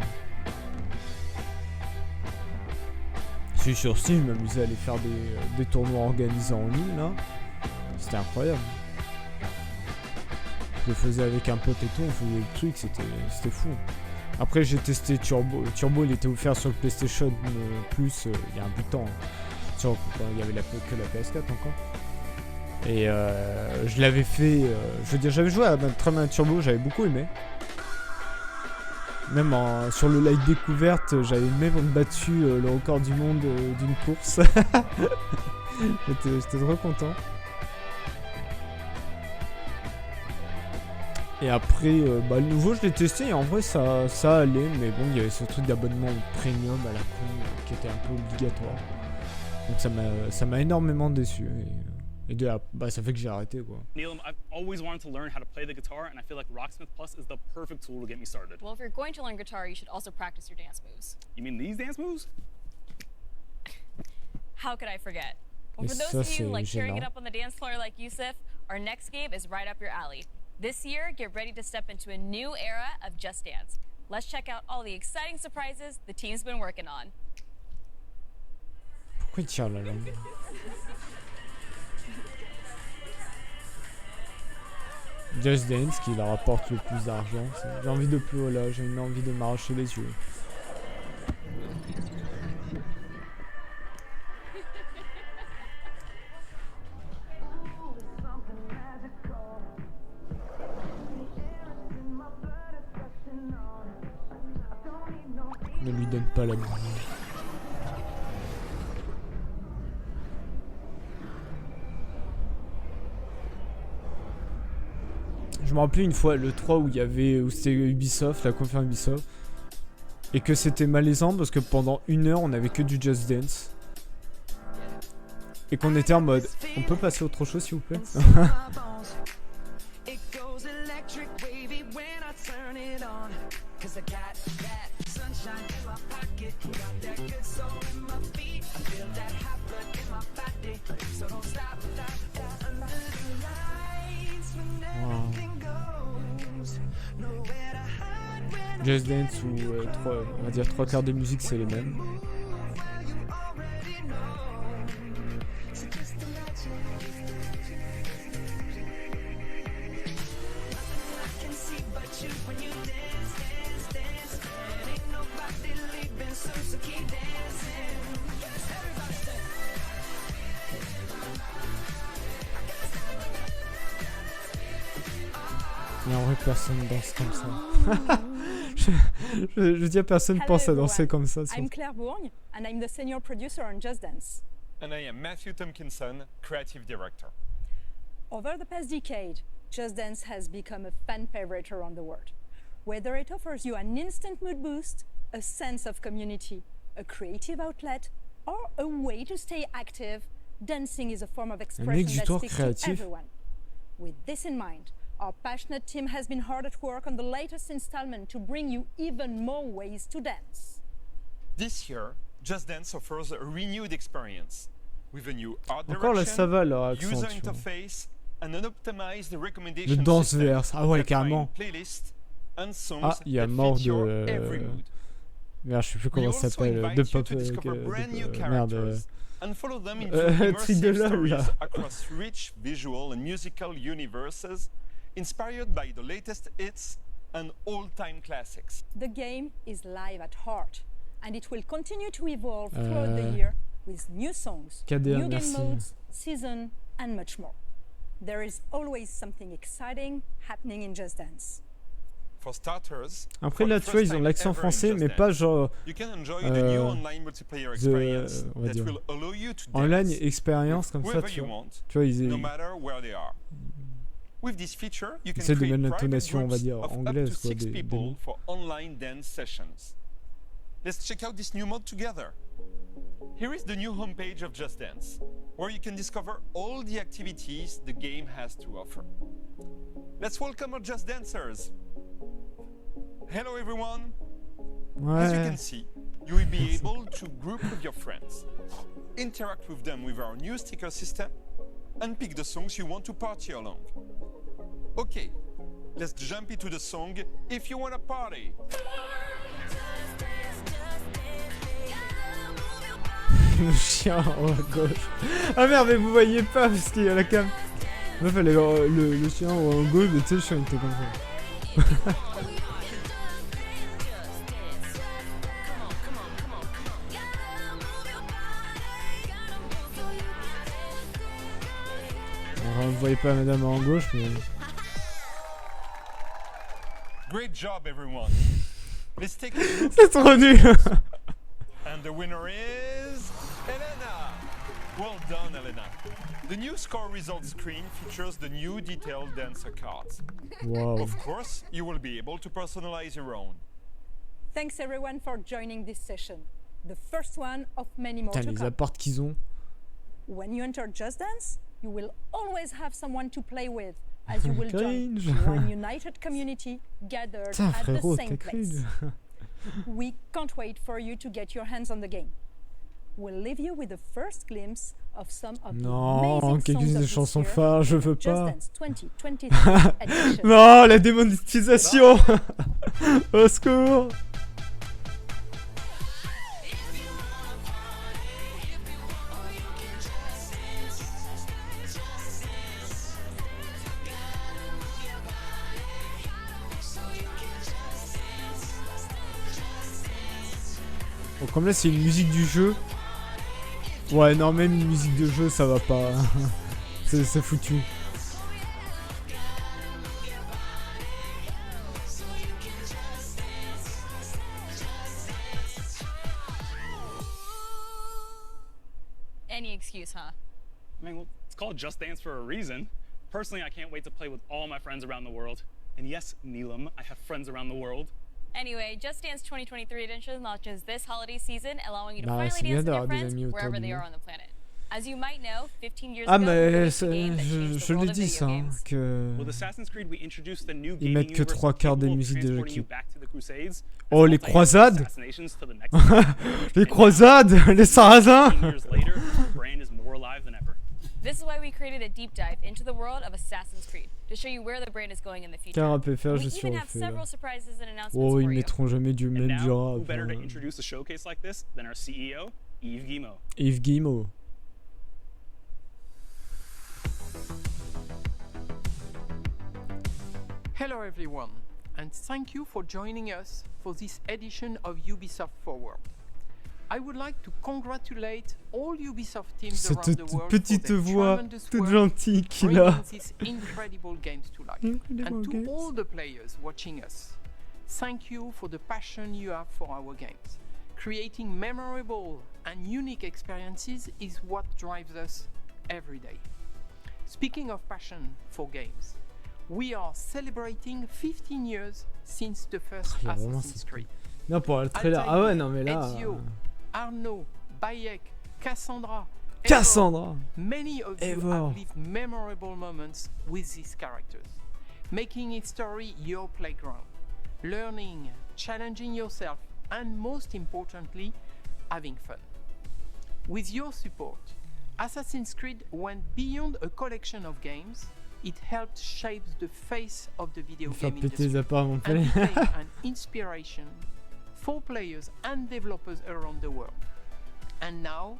Je suis sur Steam, je m'amusais à aller faire des tournois organisés en ligne là. C'était incroyable. Je le faisais avec un pote et tout, on faisait le truc, c'était fou. Après j'ai testé Turbo, il était offert sur le PlayStation Plus il y a un bout de temps. Il y avait que la PS4 encore. Et je l'avais fait, je veux dire, j'avais joué à Trackmania Turbo, j'avais beaucoup aimé. Même sur le live découverte, j'avais même battu le record du monde d'une course. J'étais trop content. Et après, le nouveau, je l'ai testé et en vrai, ça allait. Mais bon, il y avait ce truc d'abonnement premium à la con qui était un peu obligatoire. Donc ça m'a énormément déçu. Et bah ça fait que j'ai arrêté quoi. Neil, I've always wanted to learn how to play the guitar, and I feel like Rocksmith Plus is the perfect tool to get me started. Well, if you're going to learn guitar, you should also practice your dance moves. You mean these dance moves? How could I forget? Well, for those of you like tearing it up on the dance floor like Yusuf, our next game is right up your alley. This year, get ready to step into a new era of Just Dance. Let's check out all the exciting surprises the team's been working on. Pourquoi il tire la langue? Just Dance qui leur rapporte le plus d'argent. J'ai envie de plus, voilà, j'ai une envie de m'arracher les yeux. Ne lui donne pas la musique. Je me rappelais une fois le 3 où c'était Ubisoft, la conférence Ubisoft, et que c'était malaisant parce que pendant 1 heure on avait que du Just Dance et qu'on était en mode on peut passer à autre chose s'il vous plaît. Just Dance ou on va dire 3/4 des musiques c'est les mêmes. Mais en vrai personne danse comme ça. Je dis à personne pense à danser comme ça. I'm Claire Bourgne and I'm the senior producer on Just Dance. And I am Matthew Tompkinson, creative director. Over the past decade, Just Dance has become a fan favorite around the world. Whether it offers you an instant mood boost, a sense of community, a creative outlet, or a way to stay active, dancing is a form of expression that sticks to everyone. With this in mind, our passionate team has been hard at work on the latest installment to bring you even more ways to dance. This year, Just Dance offers a renewed experience with a new art Encore là, ça va leur accent, user interface, and an optimized recommendation le danse-verse. Ah ouais, carrément. Ah, il y a mort de... Merde, je sais plus comment ça s'appelle. De pop... merde. And follow them into immersive stories là. across rich visual and musical universes inspired by the latest hits and all-time classics. The game is live at heart, and it will continue to evolve throughout the year with new songs, new game modes, season, and much more. There is always something exciting happening in Just Dance. For starters, après là tu vois ils ont l'accent français mais pas genre on va dire online expérience comme ça tu vois ils essaient de mettre l'intonation on va dire anglaise quoi, des for online dance sessions. Let's check out this new mode together. Here is the new homepage of Just Dance, where you can discover all the activities the game has to offer. Let's welcome our Just Dancers. Hello everyone. As you can see, you will be able to group with your friends, interact with them with our new sticker system, and pick the songs you want to party along. Okay, let's jump into the song If You Wanna Party. Le chien en à gauche. Ah merde, mais vous voyez pas parce qu'il y a la cam. Meuf, elle est le chien en gauche, mais tu sais, le chien était comme ça. Vous voyez pas madame en gauche, mais... Great job, everyone. Let's take a look. C'est trop nul. And the winner is Elena. Well done, Elena. The new score results screen features the new detailed dancer cards. Wow. Of course, you will be able to personalize your own. Thanks everyone for joining this session. The first one of many more to come. Les apports qu'ils ont. When you enter Just Dance, you will always have someone to play with, as you will join one united community gathered at the same place. We can't wait for you to get your hands on the game. We'll leave you with the first glimpse of some of the amazing songs of this year. Je veux pas. Just Dance 2023 edition. Non, la démonétisation. Au secours. Bon, comme là c'est une musique du jeu. Ouais, non, même une musique de jeu, ça va pas. C'est foutu. Any excuse, huh? I mean, well, it's called Just Dance for a reason. Personally, I can't wait to play with all my friends around the world. And yes, Neelam, I have friends around the world. Anyway, Just Dance 2023 edition launches this holiday season, allowing you to finally dance with your friends wherever they are on the planet. As you might know, 15 years ago, je le dis ça, que ils mettent que 3/4 des musiques de jeux qui... Oh, les croisades. Les croisades, les sarrasins. This is why we created a deep dive into the world of Assassin's Creed to show you where the brand is going in the future. Car un peu faire, je suis refait là. Oh, ils mettront jamais du même du rap. Who better to introduce a showcase like this than our CEO, Yves Guillemot. Yves Guillemot. Hello everyone, and thank you for joining us for this edition of Ubisoft Forward. I would like to congratulate all Ubisoft teams around the world petite for voix their tremendous toute work gentille qu'il bringing a. these incredible games to life. And to all the players watching us, thank you for the passion you have for our games. Creating memorable and unique experiences is what drives us every day. Speaking of passion for games, we are celebrating 15 years since the first Assassin's Creed. Non, pour le trailer. Ah ouais, non mais là... Ezio, Arnaud, Bayek, Cassandra, many of you have lived memorable moments with these characters, making its story your playground, learning, challenging yourself, and most importantly, having fun. With your support, Assassin's Creed went beyond a collection of games. It helped shape the face of the video game industry and became an inspiration for players and developers around the world. And now,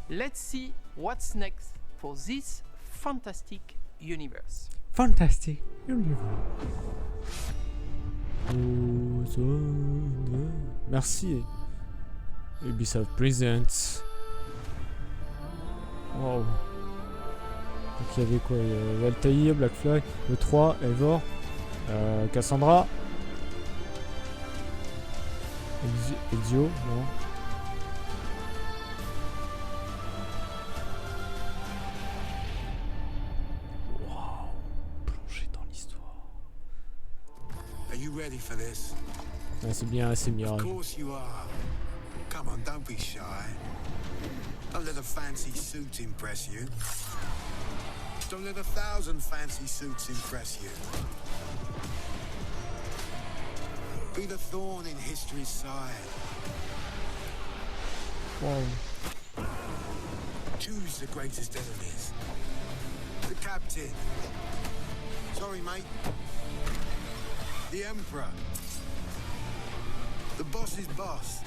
let's see what's next for this fantastic universe. Fantastic universe. Merci. Ubisoft Presents. Wow. Donc il y avait quoi? Valtaïr, Black Flag, le 3, Eivor, Cassandra, Ezio, non. Wow, plongé dans l'histoire. Ah, c'est bien, c'est Mirage. Come on, don't be shy. Don't let a fancy suit impress you. Don't let 1,000 fancy suits impress you. Be the thorn in history's side. Wow. Choose the greatest enemies. The captain. Sorry, mate. The emperor. The boss's boss.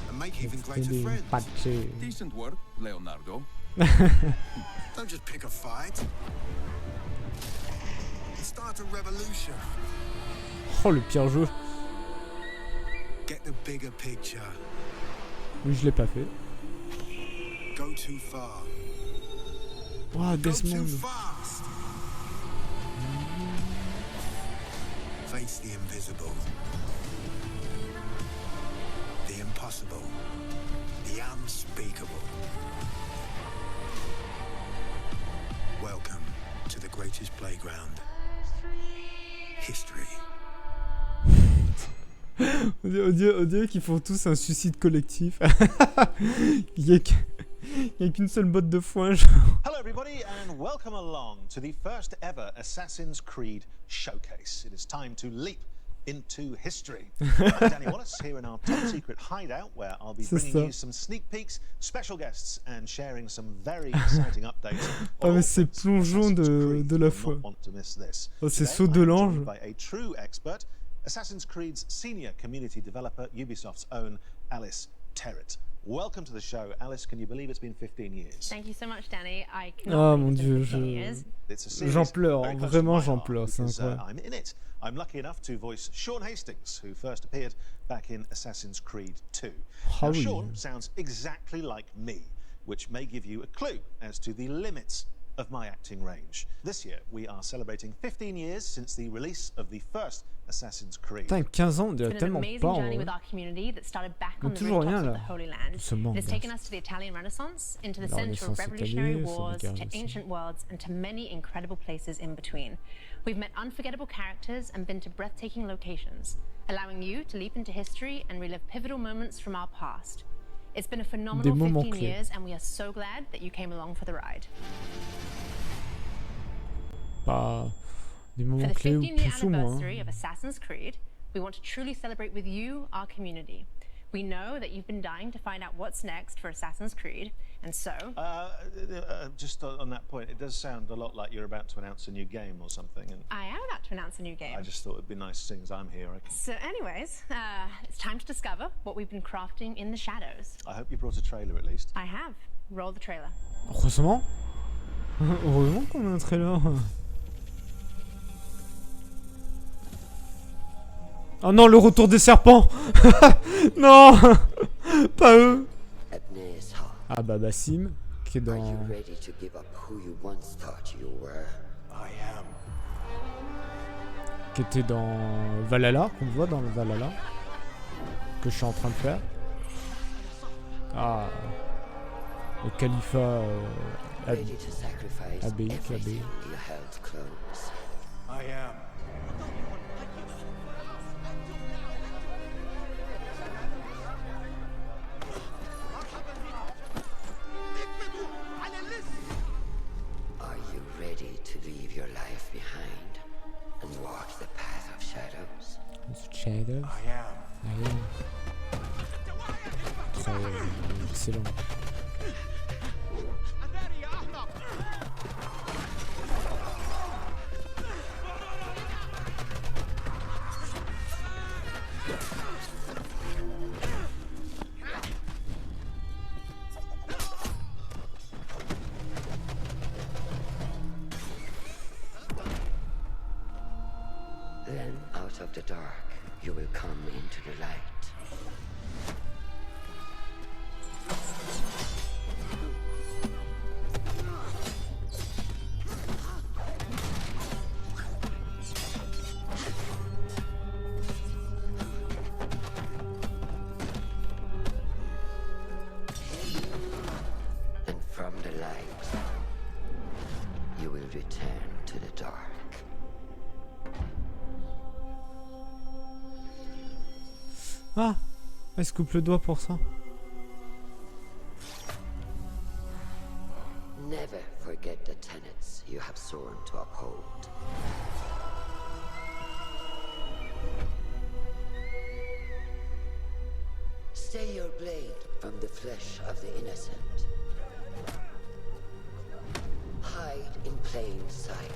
And make even greater friends. Decent work, Leonardo. Don't just pick a fight. Start a revolution. Oh, le pire jeu. Get the bigger picture. Oui, je l'ai pas fait. Go too far. Wow, Desmond. Face the invisible. The impossible. The unspeakable. Welcome to the greatest playground. History. On dirait qu'ils font tous un suicide collectif. Il n'y a qu'une seule botte de foin. Hello everybody and welcome along to the first ever Assassin's Creed showcase. It is time to leap into history. I'm Danny Wallace here in our top secret hideout where I'll be bringing you some sneak peeks, special guests and sharing some very exciting updates. Ah mais c'est plongeon de la foi. Oh, c'est saut de l'ange. By a true expert, Assassin's Creed's senior community developer, Ubisoft's own Alice Terrett. Welcome to the show, Alice. Can you believe it's been 15 years? Thank you so much, Danny. I cannot believe it's been 15 years. J'en pleure, vraiment j'en pleure, c'est incroyable. I'm in it. I'm lucky enough to voice Sean Hastings, who first appeared back in Assassin's Creed 2. Now, Sean sounds exactly like me, which may give you a clue as to the limits of my acting range. This year, we are celebrating 15 years since the release of the first Assassin's Creed. Putain, 15 ans, on dirait tellement pas en journey with our community that started back on the rooftops of the Holy Land. It has taken us to the Italian Renaissance, into the center of revolutionary wars, to ancient worlds, and to many incredible places in between. We've met unforgettable characters and been to breathtaking locations, allowing you to leap into history and relive pivotal moments from our past. It's been a phenomenal 15 years, and we are so glad that you came along for the ride. Bah, des moments clés ou plus ou moins. For the 15th year anniversary of Assassin's Creed, we want to truly celebrate with you, our community. We know that you've been dying to find out what's next for Assassin's Creed, and so... just on that point, it does sound a lot like you're about to announce a new game or something. And I am about to announce a new game. I just thought it'd be nice seeing as I'm here. So anyways, it's time to discover what we've been crafting in the shadows. I hope you brought a trailer at least. I have. Roll the trailer. Heureusement. Heureusement qu'on a un trailer. Oh non, le retour des serpents. Non. Pas eux. Ah bah Bassim, qui est dans... Qui était dans Valhalla, qu'on voit dans le Valhalla. Que je suis en train de faire. Ah. Le califat... Abéique. Shadows. I am. Très excellent. Then, out of the dark, you will come into the light. And from the light, you will return to the dark. Ah, elle se coupe le doigt pour ça. Never forget the tenets you have sworn to uphold. Stay your blade from the flesh of the innocent. Hide in plain sight.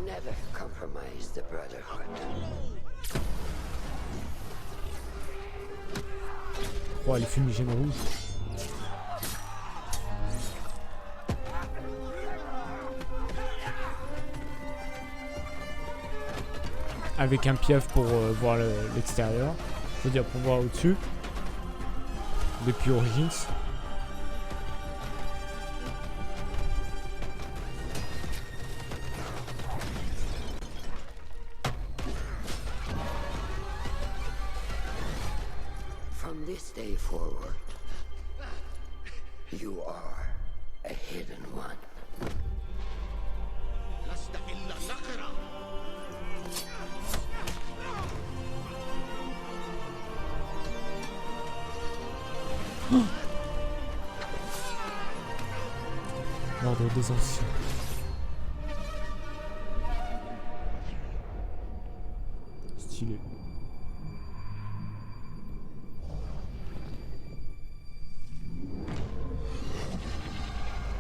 Never compromise the brotherhood. Oh, les fumigènes rouges. Avec un piaf pour voir l'extérieur. Je veux dire pour voir au-dessus. Depuis Origins. From this day forward, you are a hidden one. L'ordre des anciens. Stylé.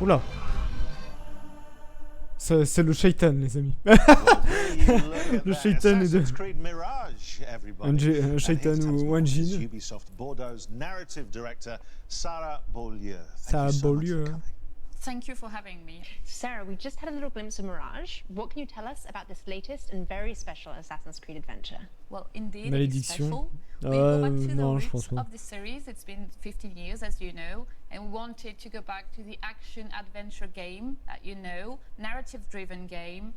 Oula. C'est le shaitan, les amis. Le shaitan est de... un shaitan ou un djinn. Ubisoft Bordeaux's narrative director, Sarah Beaulieu. Sarah Beaulieu. Thank you for having me. Sarah, we just had a little glimpse of Mirage. What can you tell us about this latest and very special Assassin's Creed adventure? Well, indeed, Malédiction. it's special. We go back to the Non, je roots pense pas. of the series. It's been 15 years, as you know, and we wanted to go back to the action-adventure game that you know, narrative-driven game.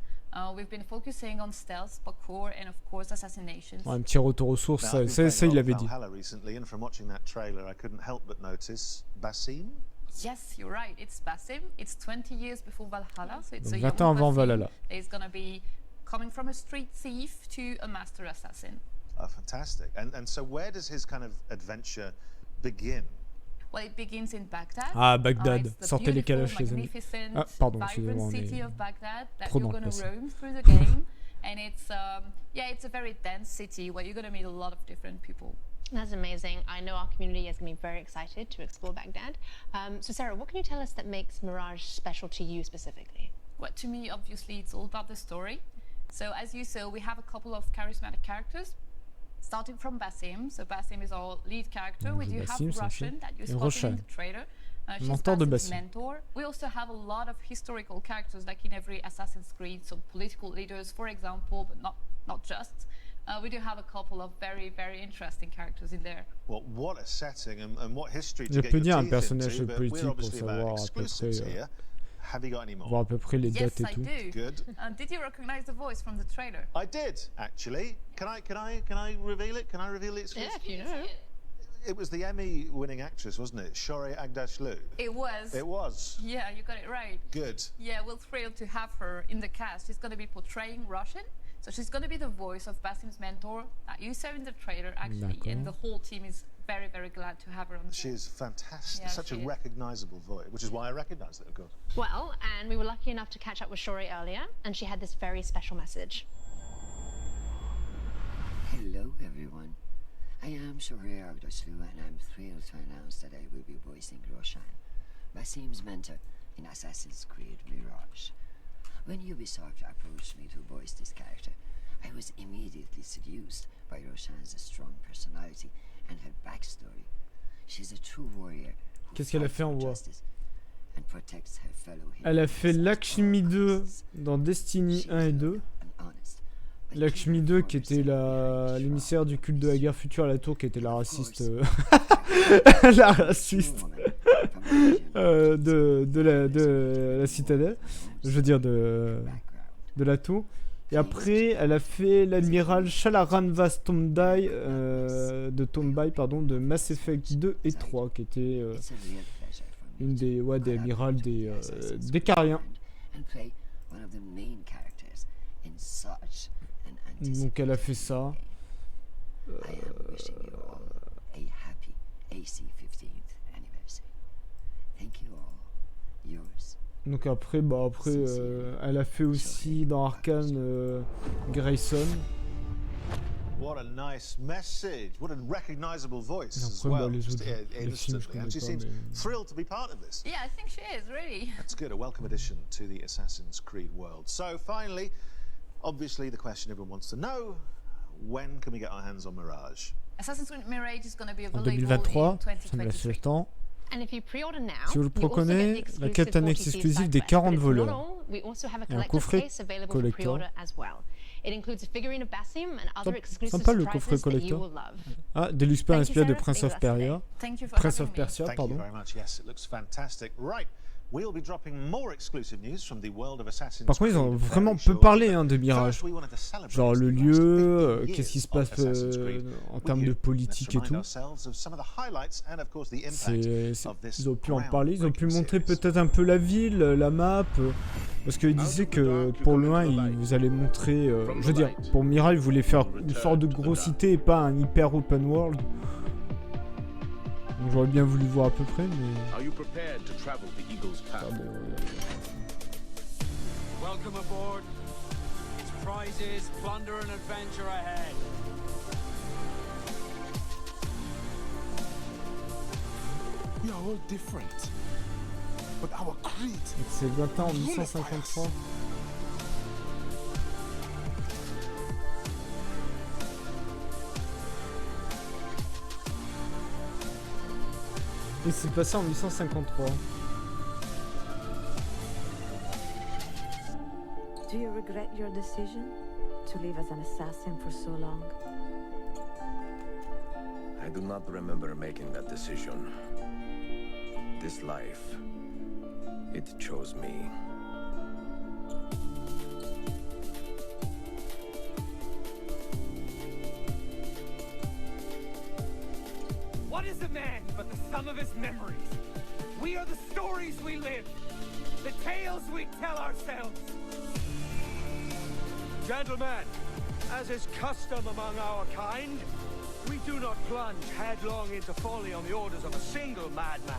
We've been focusing on stealth, parkour, and of course assassinations. Un petit retour aux sources, ça il l'avait dit. Recently, and from watching that trailer, I couldn't help but notice Basim. Yes, you're right. It's Basim. It's 20 years before Valhalla, so it's Donc a 20 ans avant Valhalla. He's gonna be coming from a street thief to a master assassin. Oh, fantastic. And so where does his kind of adventure begin? Well, it begins in Baghdad. Ah, Bagdad. Sortez les calaches, les amis. Ah, pardon, excusez-moi, on city est of Baghdad that trop you're dans le going to passé. roam through the game, and it's it's a very dense city where you're going to meet a lot of different people. That's amazing. I know our community is going to be very excited to explore Baghdad. So Sarah, what can you tell us that makes Mirage special to you specifically? Well, to me, obviously, it's all about the story. So as you saw, we have a couple of charismatic characters, starting from Basim. So Basim is our lead character. We do have Russian that you spotted in the trailer. She's Basim's mentor. We also have a lot of historical characters, like in every Assassin's Creed, so political leaders, for example, but not just. We do have a couple of very, very interesting characters in there. Well, what a setting and what history to Je get peux your dire un teeth personnage into, but politique we're pour obviously savoir about à peu exclusives près, here. Have you got any more? voir à peu près les dates et Yes, tout. I do. Good. Did you recognize the voice from the trailer? I did actually. Can I reveal it? Can I reveal the exclusive? Yeah, if you know. It was the Emmy-winning actress, wasn't it? Shorey Aghdashloo. It was. It was. Yeah, you got it right. Good. Yeah, we're thrilled to have her in the cast. She's going to be portraying Russian. So she's going to be the voice of Basim's mentor that you saw in the trailer, actually. And the whole team is very, very glad to have her on the She is fantastic. Yeah, Such a recognizable voice, which is why I recognized it, of course. Well, and we were lucky enough to catch up with Shori earlier, and she had this very special message. Hello, everyone. I am Shori Aghdashloo, and I'm thrilled to announce that I will be voicing Roshan, Basim's mentor in Assassin's Creed Mirage. When Ubisoft approached me to voice this character, I was immediately seduced by Roshan's strong personality and her backstory. She's a true warrior who fights for justice and protects her fellow heroes. Elle a fait Lakshmi 2 dans Destiny 1 et 2. Lakshmi 2 qui était l'émissaire du culte de la guerre future à la tour, qui était la raciste la raciste de la citadelle, je veux dire de la tour. Et après elle a fait l'admiral Shalaranvas Tombai de Mass Effect 2 et 3, qui était une des amirals des Cariens. Donc elle a fait ça. Donc après, elle a fait aussi dans Arcane Grayson. What a nice message! What a recognizable voice as Après, well. les autres, les films, je connais And she pas, seems mais... thrilled to be part of this. Yeah, I think she is, really. That's good. A welcome addition to the Assassin's Creed world. So finally, obviously the question everyone wants to know: when can we get our hands on Mirage? Assassin's Creed Mirage is going to be En available 2023, in ça me laisse le 2023. temps. And if you pre-order now, Si vous le prenez, la quête annexe exclusive des 40 voleurs. We also have a Et un collector's coffret case available for collector. pre-order as well. It includes a figurine of Basim and other exclusive Sympa le coffret surprises that you collector. will love. Ah, Deluxe pas Thank you, inspiré de Sarah. Prince of Persia. Thank you for Prince having of me. Persia, Thank pardon. you very much. Yes, it looks fantastic. Right. We'll be dropping more exclusive news from the world of Assassin's Par contre, ils ont Creed vraiment very peu shortly. parlé de Mirage. First, we wanted to celebrate Genre le the last lieu, 15 qu'est-ce qui se years passe of Assassin's Creed en with termes you. de Let's politique et remind tout. ourselves of some of the highlights and of course the impact of this Ils ont pu en parler, ils ont pu groundbreaking montrer series. peut-être un peu la ville, la map. Parce qu'ils disaient que pour le 1, ils allaient montrer. Je veux dire, pour Mirage, ils voulaient faire une sorte de gros cité et pas un hyper open world. J'aurais bien voulu voir à peu près, mais... Are you prepared to travel the Eagle's path? Welcome aboard. It's prizes, plunder and adventure ahead. We are all different. But our creed... C'est le matin en 1853. Et c'est passé en 1853. Do you regret your decision to live as an assassin for so long? I do not remember making that decision. This life, it chose me. What is a man but the sum of his memories? We are the stories we live, the tales we tell ourselves. Gentlemen, as is custom among our kind, we do not plunge headlong into folly on the orders of a single madman.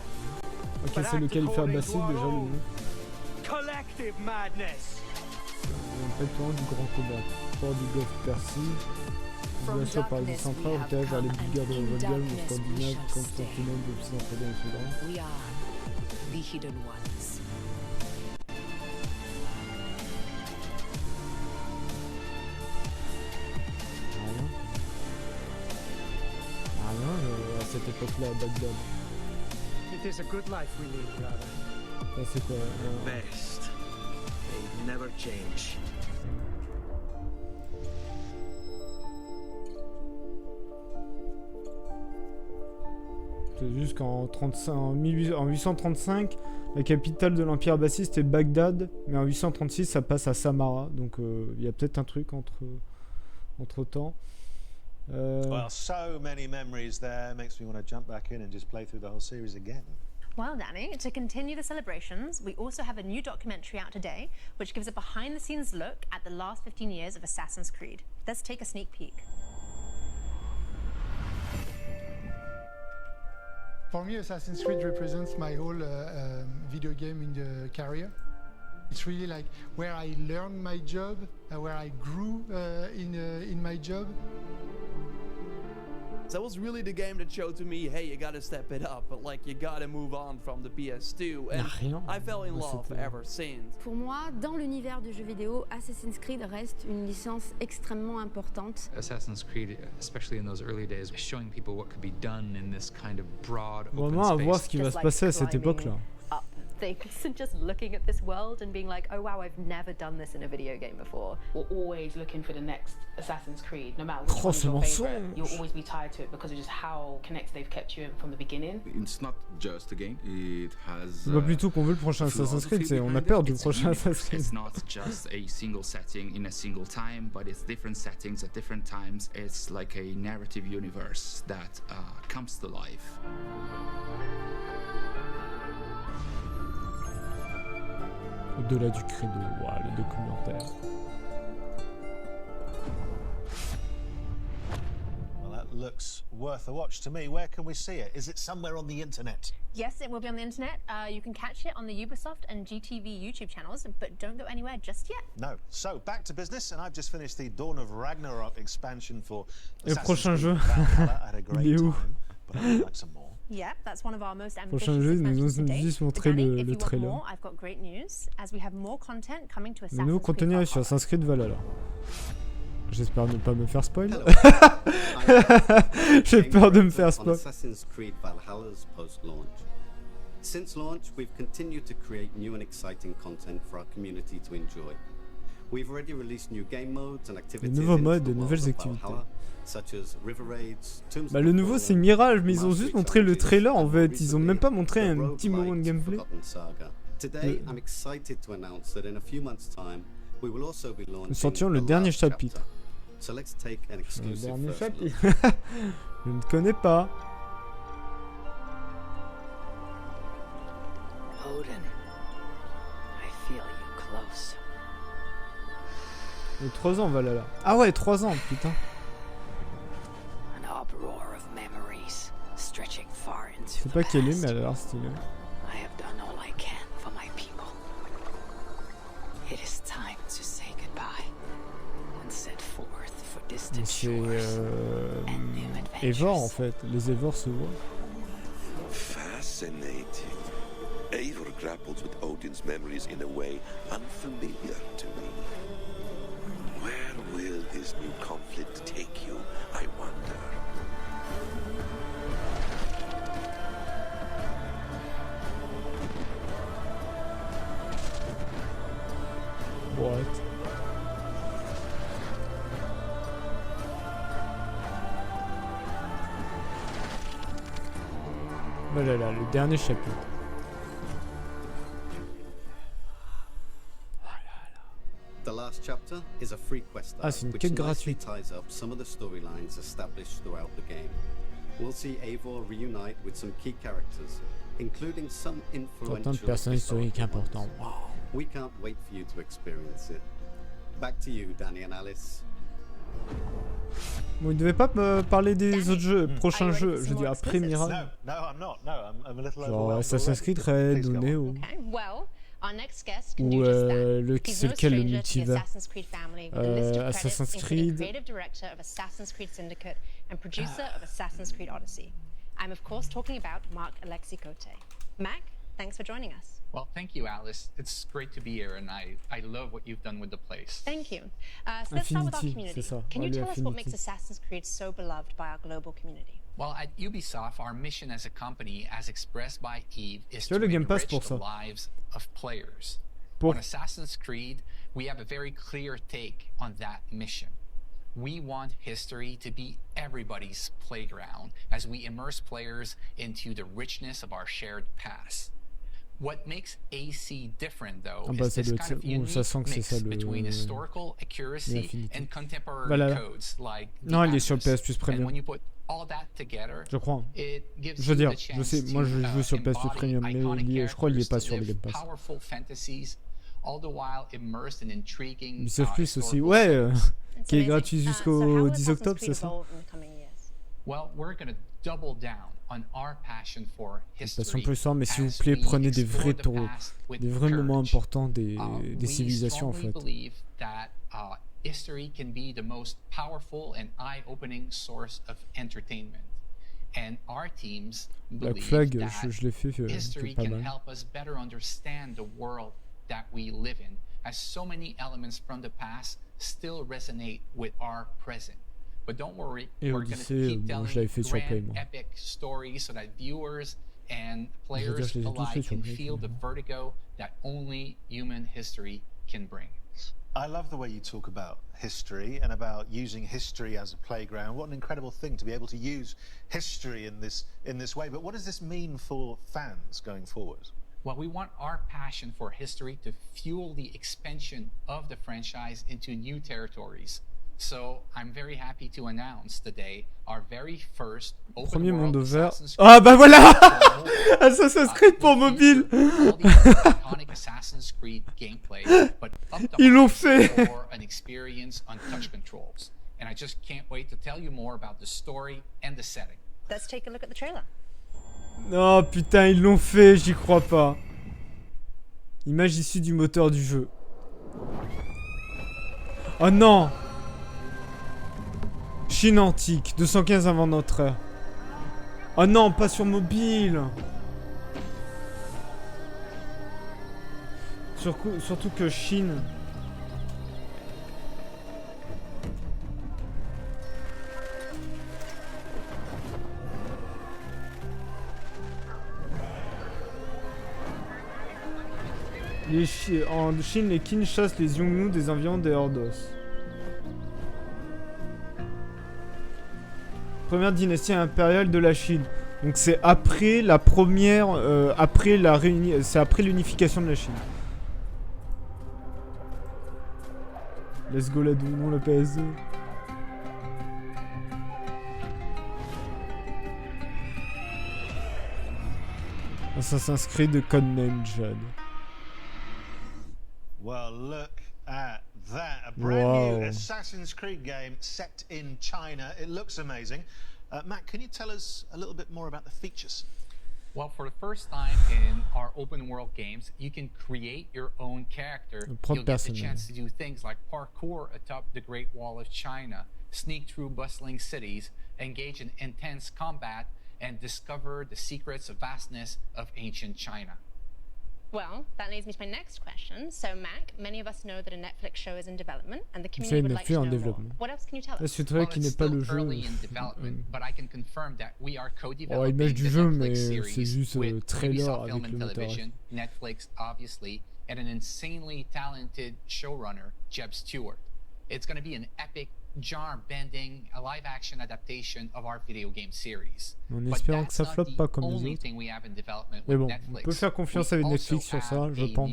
Ok, c'est le qualifier Bassi déjà le nom. Collective madness. En fait, du grand combat. Port du golfe Persie. Bien par les centrales, otage vers les brigades de Volgal, le Scandinave, Constantinople, Occidental et Soudan. We are the hidden ones. À cette époque-là, à Bagdad. It is a good life we live, brother. Ça c'est quoi Best. They never change. C'est juste qu'en 835, la capitale de l'Empire abbasside c'était Bagdad, mais en 836 ça passe à Samara, donc il y a peut-être un truc entre temps. Well, so many memories there makes me want to jump back in and just play through the whole series again. Well, Danny, to continue the celebrations, we also have a new documentary out today, which gives a behind-the-scenes look at the last 15 years of Assassin's Creed. Let's take a sneak peek. For me, Assassin's Creed represents my whole video game in the career. It's really like where I learned my job, where I grew in my job. That was really the game that showed to me, hey, you gotta step it up, but like you gotta move on from the PS2, and I fell in love ever since. Pour moi, dans l'univers du jeu vidéo, Assassin's Creed reste une licence extrêmement importante. Assassin's Creed, especially in those early days, showing people what could be done in this kind of broad open Vraiment à voir ce qui va se passer à cette époque-là. Things and just looking at this world and being like, oh wow, I've never done this in a video game before. We're always looking for the next Assassin's Creed, no matter which one's your favorite. You'll always be tied to it because of just how connected they've kept you from the beginning. It's not just a game, it has. On voit plutôt qu'on veut le prochain Assassin's Creed, on a peur du prochain Assassin's Creed. It's not just a single setting in a single time, but it's different settings at different times. It's like a narrative universe that comes to life. Au-delà du credo, wow, le documentaire. Well, that looks worth a watch to me. Where can we see it? Is it somewhere on the internet? Yes, it will be on the internet. You can catch it on the Ubisoft and GTV YouTube channels, but don't go anywhere just yet. No. So, back to business, and I've just finished the Dawn of Ragnarok expansion for Et le prochain jeu, il est où? But I would like some more. Yeah, that's one of our most ambitious Prochain jeu, ils nous expansions ont to date. juste montré But Danny, le if you want trailer. more, I've got great news, as we have more content coming to Le Assassin's nouveau Creed contenu Valhalla. sur Assassin's Creed Valhalla. J'espère ne pas me faire spoil. J'ai peur de me faire spoil. Assassin's Creed Valhalla's post-launch. Since launch, we've continued to create new and exciting content for our community to enjoy. We've already released new game modes and activities. De nouveaux modes, de nouvelles activités. Such as river raids, Bah le nouveau c'est Mirage, mais ils ont juste montré le trailer en fait, ils ont même pas montré un petit moment de gameplay. Today, I'm excited to announce that in a few months' time, we will also be launching Nous sortions le dernier chapitre. So let's take an exclusive Le dernier first look. chapitre. Je ne connais pas. Odin, I feel you close. Et 3 ans Valhalla. Ah ouais, 3 ans, putain. An uproar of memories stretching far into sais pas quelle est, mais elle a l'air stylée. C'est Eivor en fait, les Eivor se voient. Fascinating. Eivor grapples with Odin's memories in a way unfamiliar to me. Where will his new conflict take you, I wonder? What? Voilà, là, le dernier chapitre. The last chapter is a free quest which nicely ties up some of the storylines established throughout the game. We'll see Eivor reunite with some key characters, including some influential historiques importants. Wow. We can't wait for you to experience it. Back to you, Danny and Alice. Bon, il devait pas me parler des autres jeux, prochains jeux, je veux dire après Mirage. Genre Assassin's Creed Red ou Neo. Ou c'est lequel le multivers Assassin's Creed. I'm of course talking about Mark Alexi Cote. Mac, thanks for joining us. Well, thank you, Alice. It's great to be here, and I love what you've done with the place. Thank you. So let's start with our community. Can you tell us what makes Assassin's Creed so beloved by our global community? Well, at Ubisoft, our mission as a company, as expressed by Eve, is to enrich the lives of players. On Assassin's Creed, we have a very clear take on that mission. We want history to be everybody's playground as we immerse players into the richness of our shared past. What makes AC different, though, is this kind of unique mix between historical accuracy and contemporary codes like non, il est sur le PS Plus Premium. And when you put all that together, je crois. It gives je veux dire, you the chance je sais, moi je joue sur le PS Plus Premium, mais je crois qu'il est pas sur le Game Pass. Powerful fantasies, all the while immersed in intriguing Ubisoft Plus aussi, ouais, qui est gratuit jusqu'au 10 octobre, c'est ça? Well, we're gonna double down on our passion for history. Passion plus fort, mais s'il vous plaît, prenez des vrais moments importants des civilisations en fait. History can be the most powerful and eye-opening source of entertainment. And our teams believe that history can help us better understand the world that we live in, as so many elements from the past still resonate with our present. But don't worry, we're going to keep telling grand, epic stories so that viewers and players alike can feel the vertigo that only human history can bring. I love the way you talk about history and about using history as a playground. What an incredible thing to be able to use history in this way. But what does this mean for fans going forward? Well, we want our passion for history to fuel the expansion of the franchise into new territories. So I'm very happy to announce today our very first open world Assassin's Creed. Ah bah voilà, Assassin's Creed pour mobile. Assassin's Creed gameplay, but ils l'ont fait. For an experience on touch controls, and I just can't wait to tell you more about the story and the setting. Let's take a look at the trailer. Non putain, ils l'ont fait, j'y crois pas. Image issue du moteur du jeu. Oh non. Chine antique, 215 avant notre ère. Oh non, pas sur mobile. Surtout que Chine... En Chine, les Qin chassent les Xiongnu des environs des Hordos. Première dynastie impériale de la Chine. Donc c'est après la première, c'est après l'unification de la Chine. Let's go la douille, non la PS2. Assassin's Creed Codename Jade. Well, look at that. A brand new Assassin's Creed game set in China. It looks amazing. Matt, can you tell us a little bit more about the features? Well, for the first time in our open world games, you can create your own character. You'll get the chance to do things like parkour atop the Great Wall of China, sneak through bustling cities, engage in intense combat, and discover the secrets of vastness of ancient China. Well, that leads me to my next question. So, Mac, many of us know that a Netflix show is in development, and the community would like to know more. What else can you tell us? C'est vrai qu'il n'est pas le jeu. Oh, image du jeu, mais c'est juste trailer avec le moteur. Netflix, obviously, and an insanely talented showrunner, Jeb Stewart. It's going to be an epic, genre-bending, live-action adaptation of our video game series. En espérant que ça floppe pas comme les autres. Mais bon, on peut faire confiance avec Netflix sur ça, je pense.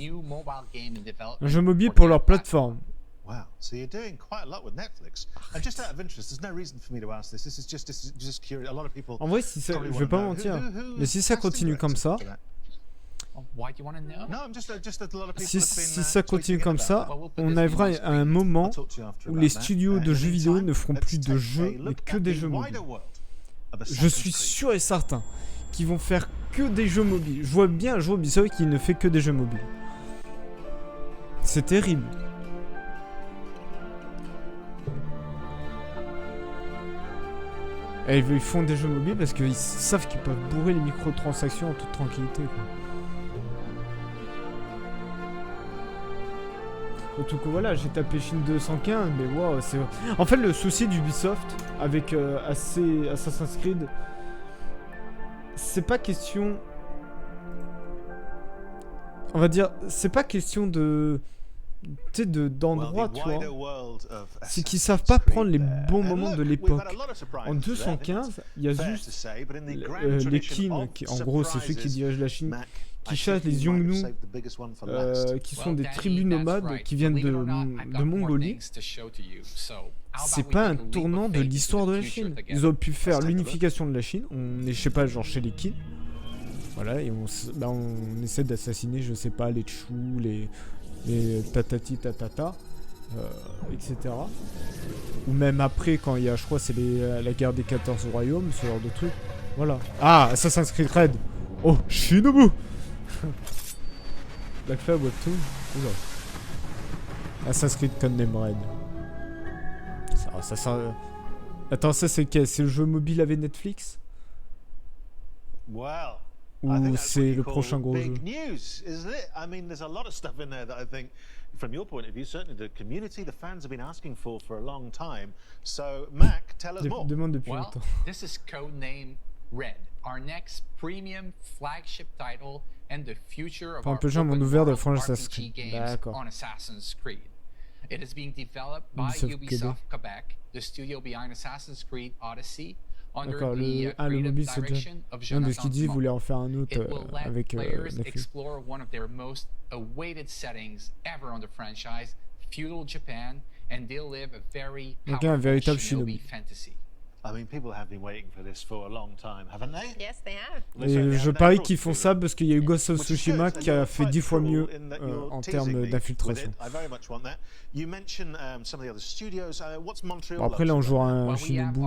Un jeu mobile pour leur plateforme. Wow, so you're doing quite a lot with Netflix. And just out of interest, there's no reason for me to ask this. This is just curious. A lot of people. En vrai, si ça, je vais pas mentir, mais si ça continue comme ça. Si ça continue comme ça, on arrivera à un moment où les studios de jeux vidéo ne feront plus de jeux, mais que des jeux mobiles. Je suis sûr et certain qu'ils vont faire que des jeux mobiles. Je vois bien un jour Ubisoft qui ne fait que des jeux mobiles. C'est terrible. Et ils font des jeux mobiles parce qu'ils savent qu'ils peuvent bourrer les microtransactions en toute tranquillité, quoi. Surtout que voilà, j'ai tapé Chine 215, mais waouh, c'est... En fait, le souci d'Ubisoft avec Assassin's Creed, c'est pas question... On va dire, c'est pas question de... Tu sais, d'endroit, tu vois. C'est qu'ils savent pas prendre les bons moments de l'époque. En 215, il y a juste les Qin, qui en gros, c'est ceux qui dirigent la Chine, qui chassent les Yongnu, qui sont des tribus nomades qui viennent de Mongolie. C'est pas un tournant de l'histoire de la Chine. Ils auraient pu faire l'unification de la Chine. On est, je sais pas, genre chez les Qin. Voilà, et on essaie d'assassiner, je sais pas, les Chu, les tatati tatata, etc. Ou même après, quand il y a, je crois, c'est la guerre des 14 royaumes, ce genre de truc. Voilà. Ah, Assassin's Creed Red. Oh, Shinobu. Black Flag Webtoon. Oula. Assassin's Creed Codename Red. Ça... Attends, ça c'est quel? C'est le jeu mobile avec Netflix? Wow. Ou c'est le prochain gros jeu? News, isn't it? I mean, there's a lot of stuff in there that I think, from your point of view, certainly the community, the fans have been asking for a long time. So, Mac, tell us more. Demande depuis longtemps. This is codename Red, our next premium flagship title and the future of our open world RPG games on Assassin's Creed. It is being developed by Ubisoft Quebec, the studio behind Assassin's Creed Odyssey. D'accord, le mobile c'est déjà... Non, de ce qu'il dit, il voulait en faire un autre avec Netflix. Donc un véritable shinobi. I mean, people have been waiting for this for a long time, haven't they? Yes, they have. Et je parie qu'ils font ça parce qu'il y a eu Ghost of Tsushima qui a fait 10 fois mieux en termes d'infiltration. Bon, après là on jouera un Shinobu.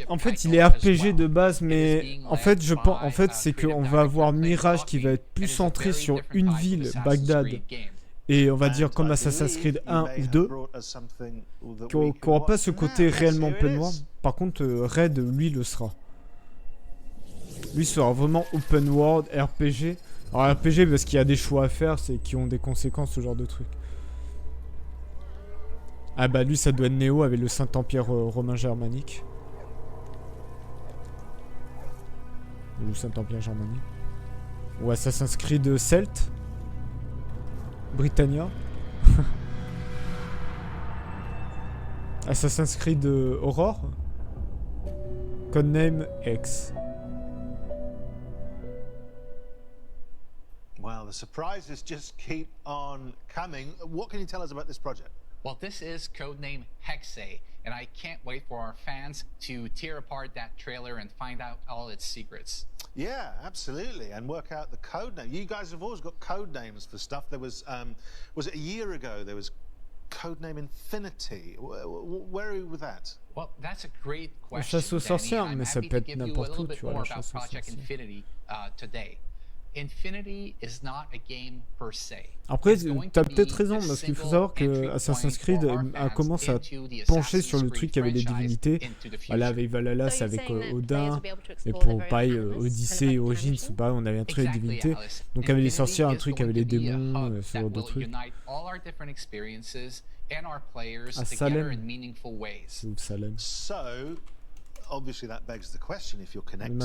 En fait, il est RPG de base, mais en fait, je pense, c'est qu'on va avoir Mirage qui va être plus centré sur une ville, Bagdad, et on va dire comme Assassin's Creed 1 ou 2, qui n'aura pas ce côté réellement open world. Par contre, Red, lui, le sera. Lui sera vraiment open world, RPG. Alors RPG parce qu'il y a des choix à faire, c'est qui ont des conséquences, ce genre de truc. Ah bah lui ça doit être Néo avec le Saint-Empire romain germanique. Ou le Saint-Empire germanique. Ou Assassin's Creed Celt. Britannia. Assassin's Creed Aurore. Codename X. Well, the surprises just keep on coming. What can you tell us about this project? Well, this is codename Hexe, and I can't wait for our fans to tear apart that trailer and find out all its secrets. Yeah, absolutely, and work out the code name. You guys have always got code names for stuff. There was it a year ago? There was Codename Infinity. Where are you with that? Well, that's a great question. La chasse aux sorcières, mais ça peut être n'importe où, tu vois, la chasse aux sorcières. Infinity is not a game per se. Après, t'as peut-être raison, parce qu'il faut savoir que Assassin's Creed a commencé à pencher sur le truc avec les divinités. Voilà, avec Valhalla, c'est avec Odin, et pour pareil, Odyssey et Origins, pareil, on avait un truc avec les divinités. Donc avec les sorcières, un truc avec les démons, ce genre de trucs. À Salem. C'est où Salem? Obviously that begs the question, if you're connecting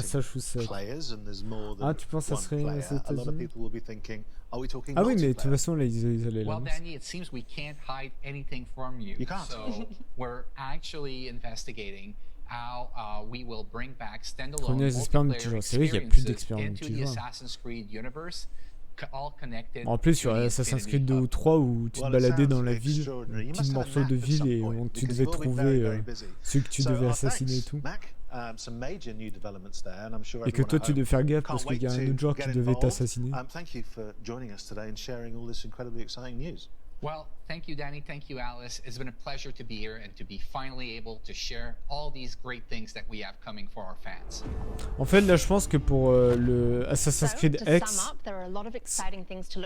players and there's more than tu penses ça serait player, a lot of people will be thinking, are we talking oui, mais de toute façon là ils allaient là. Well, Danny, it seems we can't hide anything from you. You can't. So we're actually investigating how we will bring back standalone multiplayer experiences into the Assassin's Creed universe. En plus, sur Assassin's Creed 2 ou 3 où tu te baladais dans la ville, un petit morceau de ville et où tu devais trouver ceux que tu devais assassiner et tout. Et que toi tu devais faire gaffe parce qu'il y a un autre joueur qui devait t'assassiner. Well, thank you, Danny. Thank you, Alice. It's been a pleasure to be here and to be finally able to share all these great things that we have coming for our fans. En fait, là, je pense que pour le Assassin's Creed X,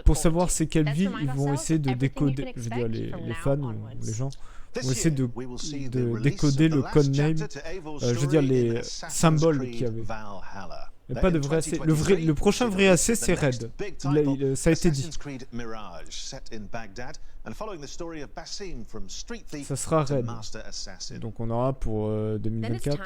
pour savoir c'est quelle ville, ils vont essayer de décoder, je veux dire les fans ou les gens vont essayer de décoder le codename, je veux dire les symboles qu'il y avait. Mais pas de vrai AC. Le prochain vrai AC, c'est Red. Ça a été dit. Ça sera Red. Donc on aura pour 2024.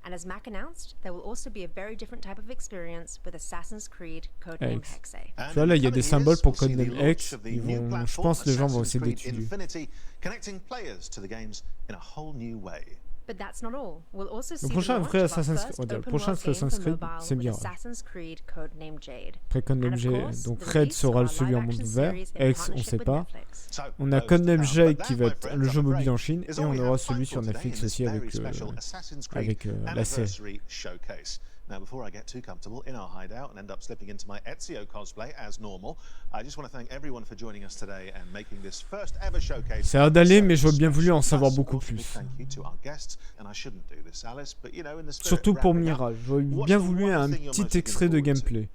And as Mac announced, there will also be a very different type of experience with Assassin's Creed codename Hexe. Tu vois là, il y a des symboles pour codename X. Ils vont, je pense, les gens vont essayer d'étudier. But that's not all. We'll also see le prochain vrai Assassin's Creed, c'est bien. Après Codename Jade, donc Red sera celui en monde ouvert. X, on sait pas. On a Codename Jade qui va être le jeu mobile en Chine et on aura celui sur Netflix aussi avec la série. Now, before I get too comfortable in our hideout and end up slipping into my Ezio cosplay as normal, I just want to thank everyone for joining us today and making this first ever showcase. C'est hard d'aller, mais j'aurais bien voulu en savoir beaucoup plus. Surtout pour Mirage, j'aurais bien voulu un petit extrait de gameplay.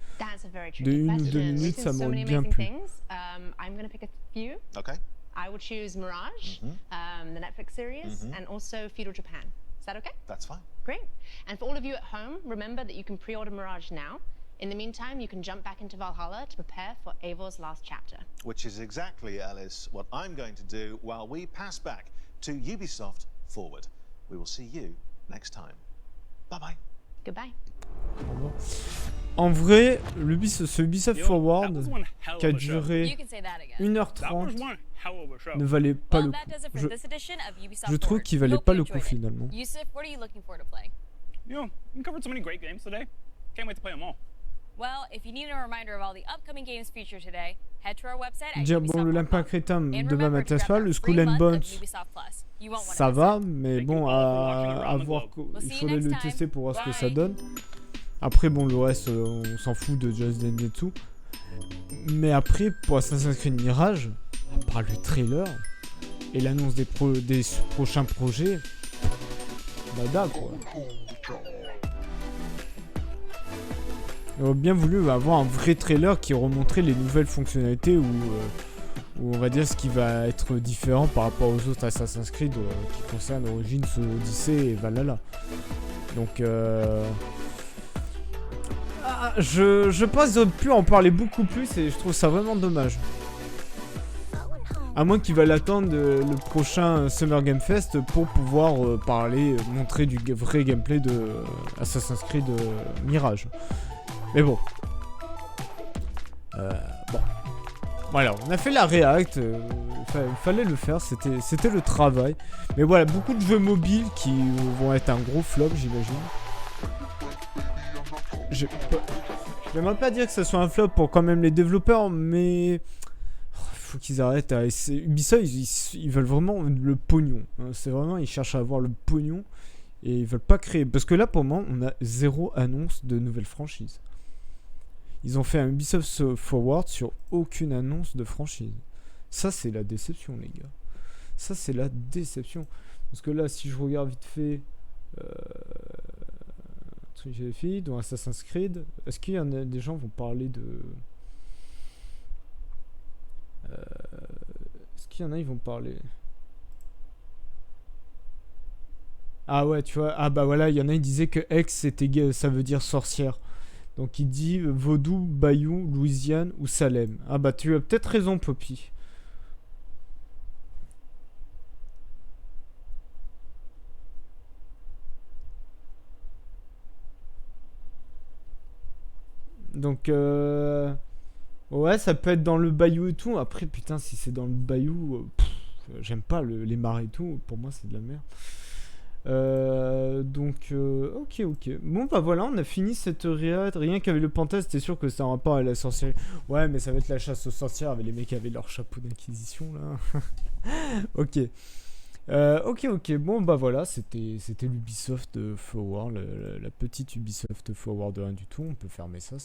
De 1 ou 2 minutes, ça m'aurait bien plu. I'm going to pick a few. Okay. I would choose Mirage, the Netflix series, and also Feudal Japan. Is that okay? That's fine. Great. And for all of you at home, remember that you can pre-order Mirage now. In the meantime, you can jump back into Valhalla to prepare for Eivor's last chapter. Which is exactly, Alice, what I'm going to do while we pass back to Ubisoft Forward. We will see you next time. Bye-bye. Goodbye. En vrai, ce Ubisoft Forward qui a duré 1h30 ne valait pas le coup. Je trouve qu'il valait pas le coup finalement. Dire bon, le Lapin Crétin de ma m'intéresse pas, le Skull and Bones ça va, mais bon, à voir, il faudrait le tester pour voir ce que ça donne. Après bon, le reste on s'en fout de Just Dance et tout. Mais après pour Assassin's Creed Mirage, à part le trailer et l'annonce des prochains projets, nada quoi. J'aurais bien voulu avoir un vrai trailer qui remontrait les nouvelles fonctionnalités ou on va dire ce qui va être différent par rapport aux autres Assassin's Creed qui concernent Origins, Odyssey et Valhalla. Donc je pense qu'ils auraient pu en parler beaucoup plus et je trouve ça vraiment dommage. À moins qu'ils veulent attendre le prochain Summer Game Fest pour pouvoir montrer du vrai gameplay de Assassin's Creed Mirage. Mais bon. Bon. Voilà, on a fait la Réact. Il fallait le faire, c'était le travail. Mais voilà, beaucoup de jeux mobiles qui vont être un gros flop, j'imagine. J'aimerais pas dire que ça soit un flop pour quand même les développeurs, mais faut qu'ils arrêtent. Ubisoft, ils veulent vraiment le pognon. C'est vraiment, ils cherchent à avoir le pognon et ils veulent pas créer. Parce que là, pour le moment, on a 0 annonce de nouvelles franchises. Ils ont fait un Ubisoft Forward sur aucune annonce de franchise. Ça, c'est la déception, les gars. Ça, c'est la déception. Parce que là, si je regarde vite fait... Trilogy dans Assassin's Creed, est-ce qu'il y en a des gens vont parler de... est-ce qu'il y en a, ils vont parler... Ah ouais, tu vois, ah bah voilà, il y en a, ils disaient que Ex, c'était, ça veut dire sorcière. Donc il dit Vaudou, Bayou, Louisiane ou Salem. Ah bah tu as peut-être raison, Poppy. Donc ouais, ça peut être dans le bayou et tout. Après, putain, si c'est dans le bayou, j'aime pas les marais et tout. Pour moi, c'est de la merde. Ok. Bon, bah voilà, on a fini cette Réact. Rien qu'avec le Panthère, c'était sûr que c'était un rapport à la sorcière. Ouais, mais ça va être la chasse aux sorcières avec les mecs qui avaient leur chapeau d'inquisition là. Ok. Bon, bah voilà, c'était l'Ubisoft Forward, la petite Ubisoft Forward de rien du tout. On peut fermer ça.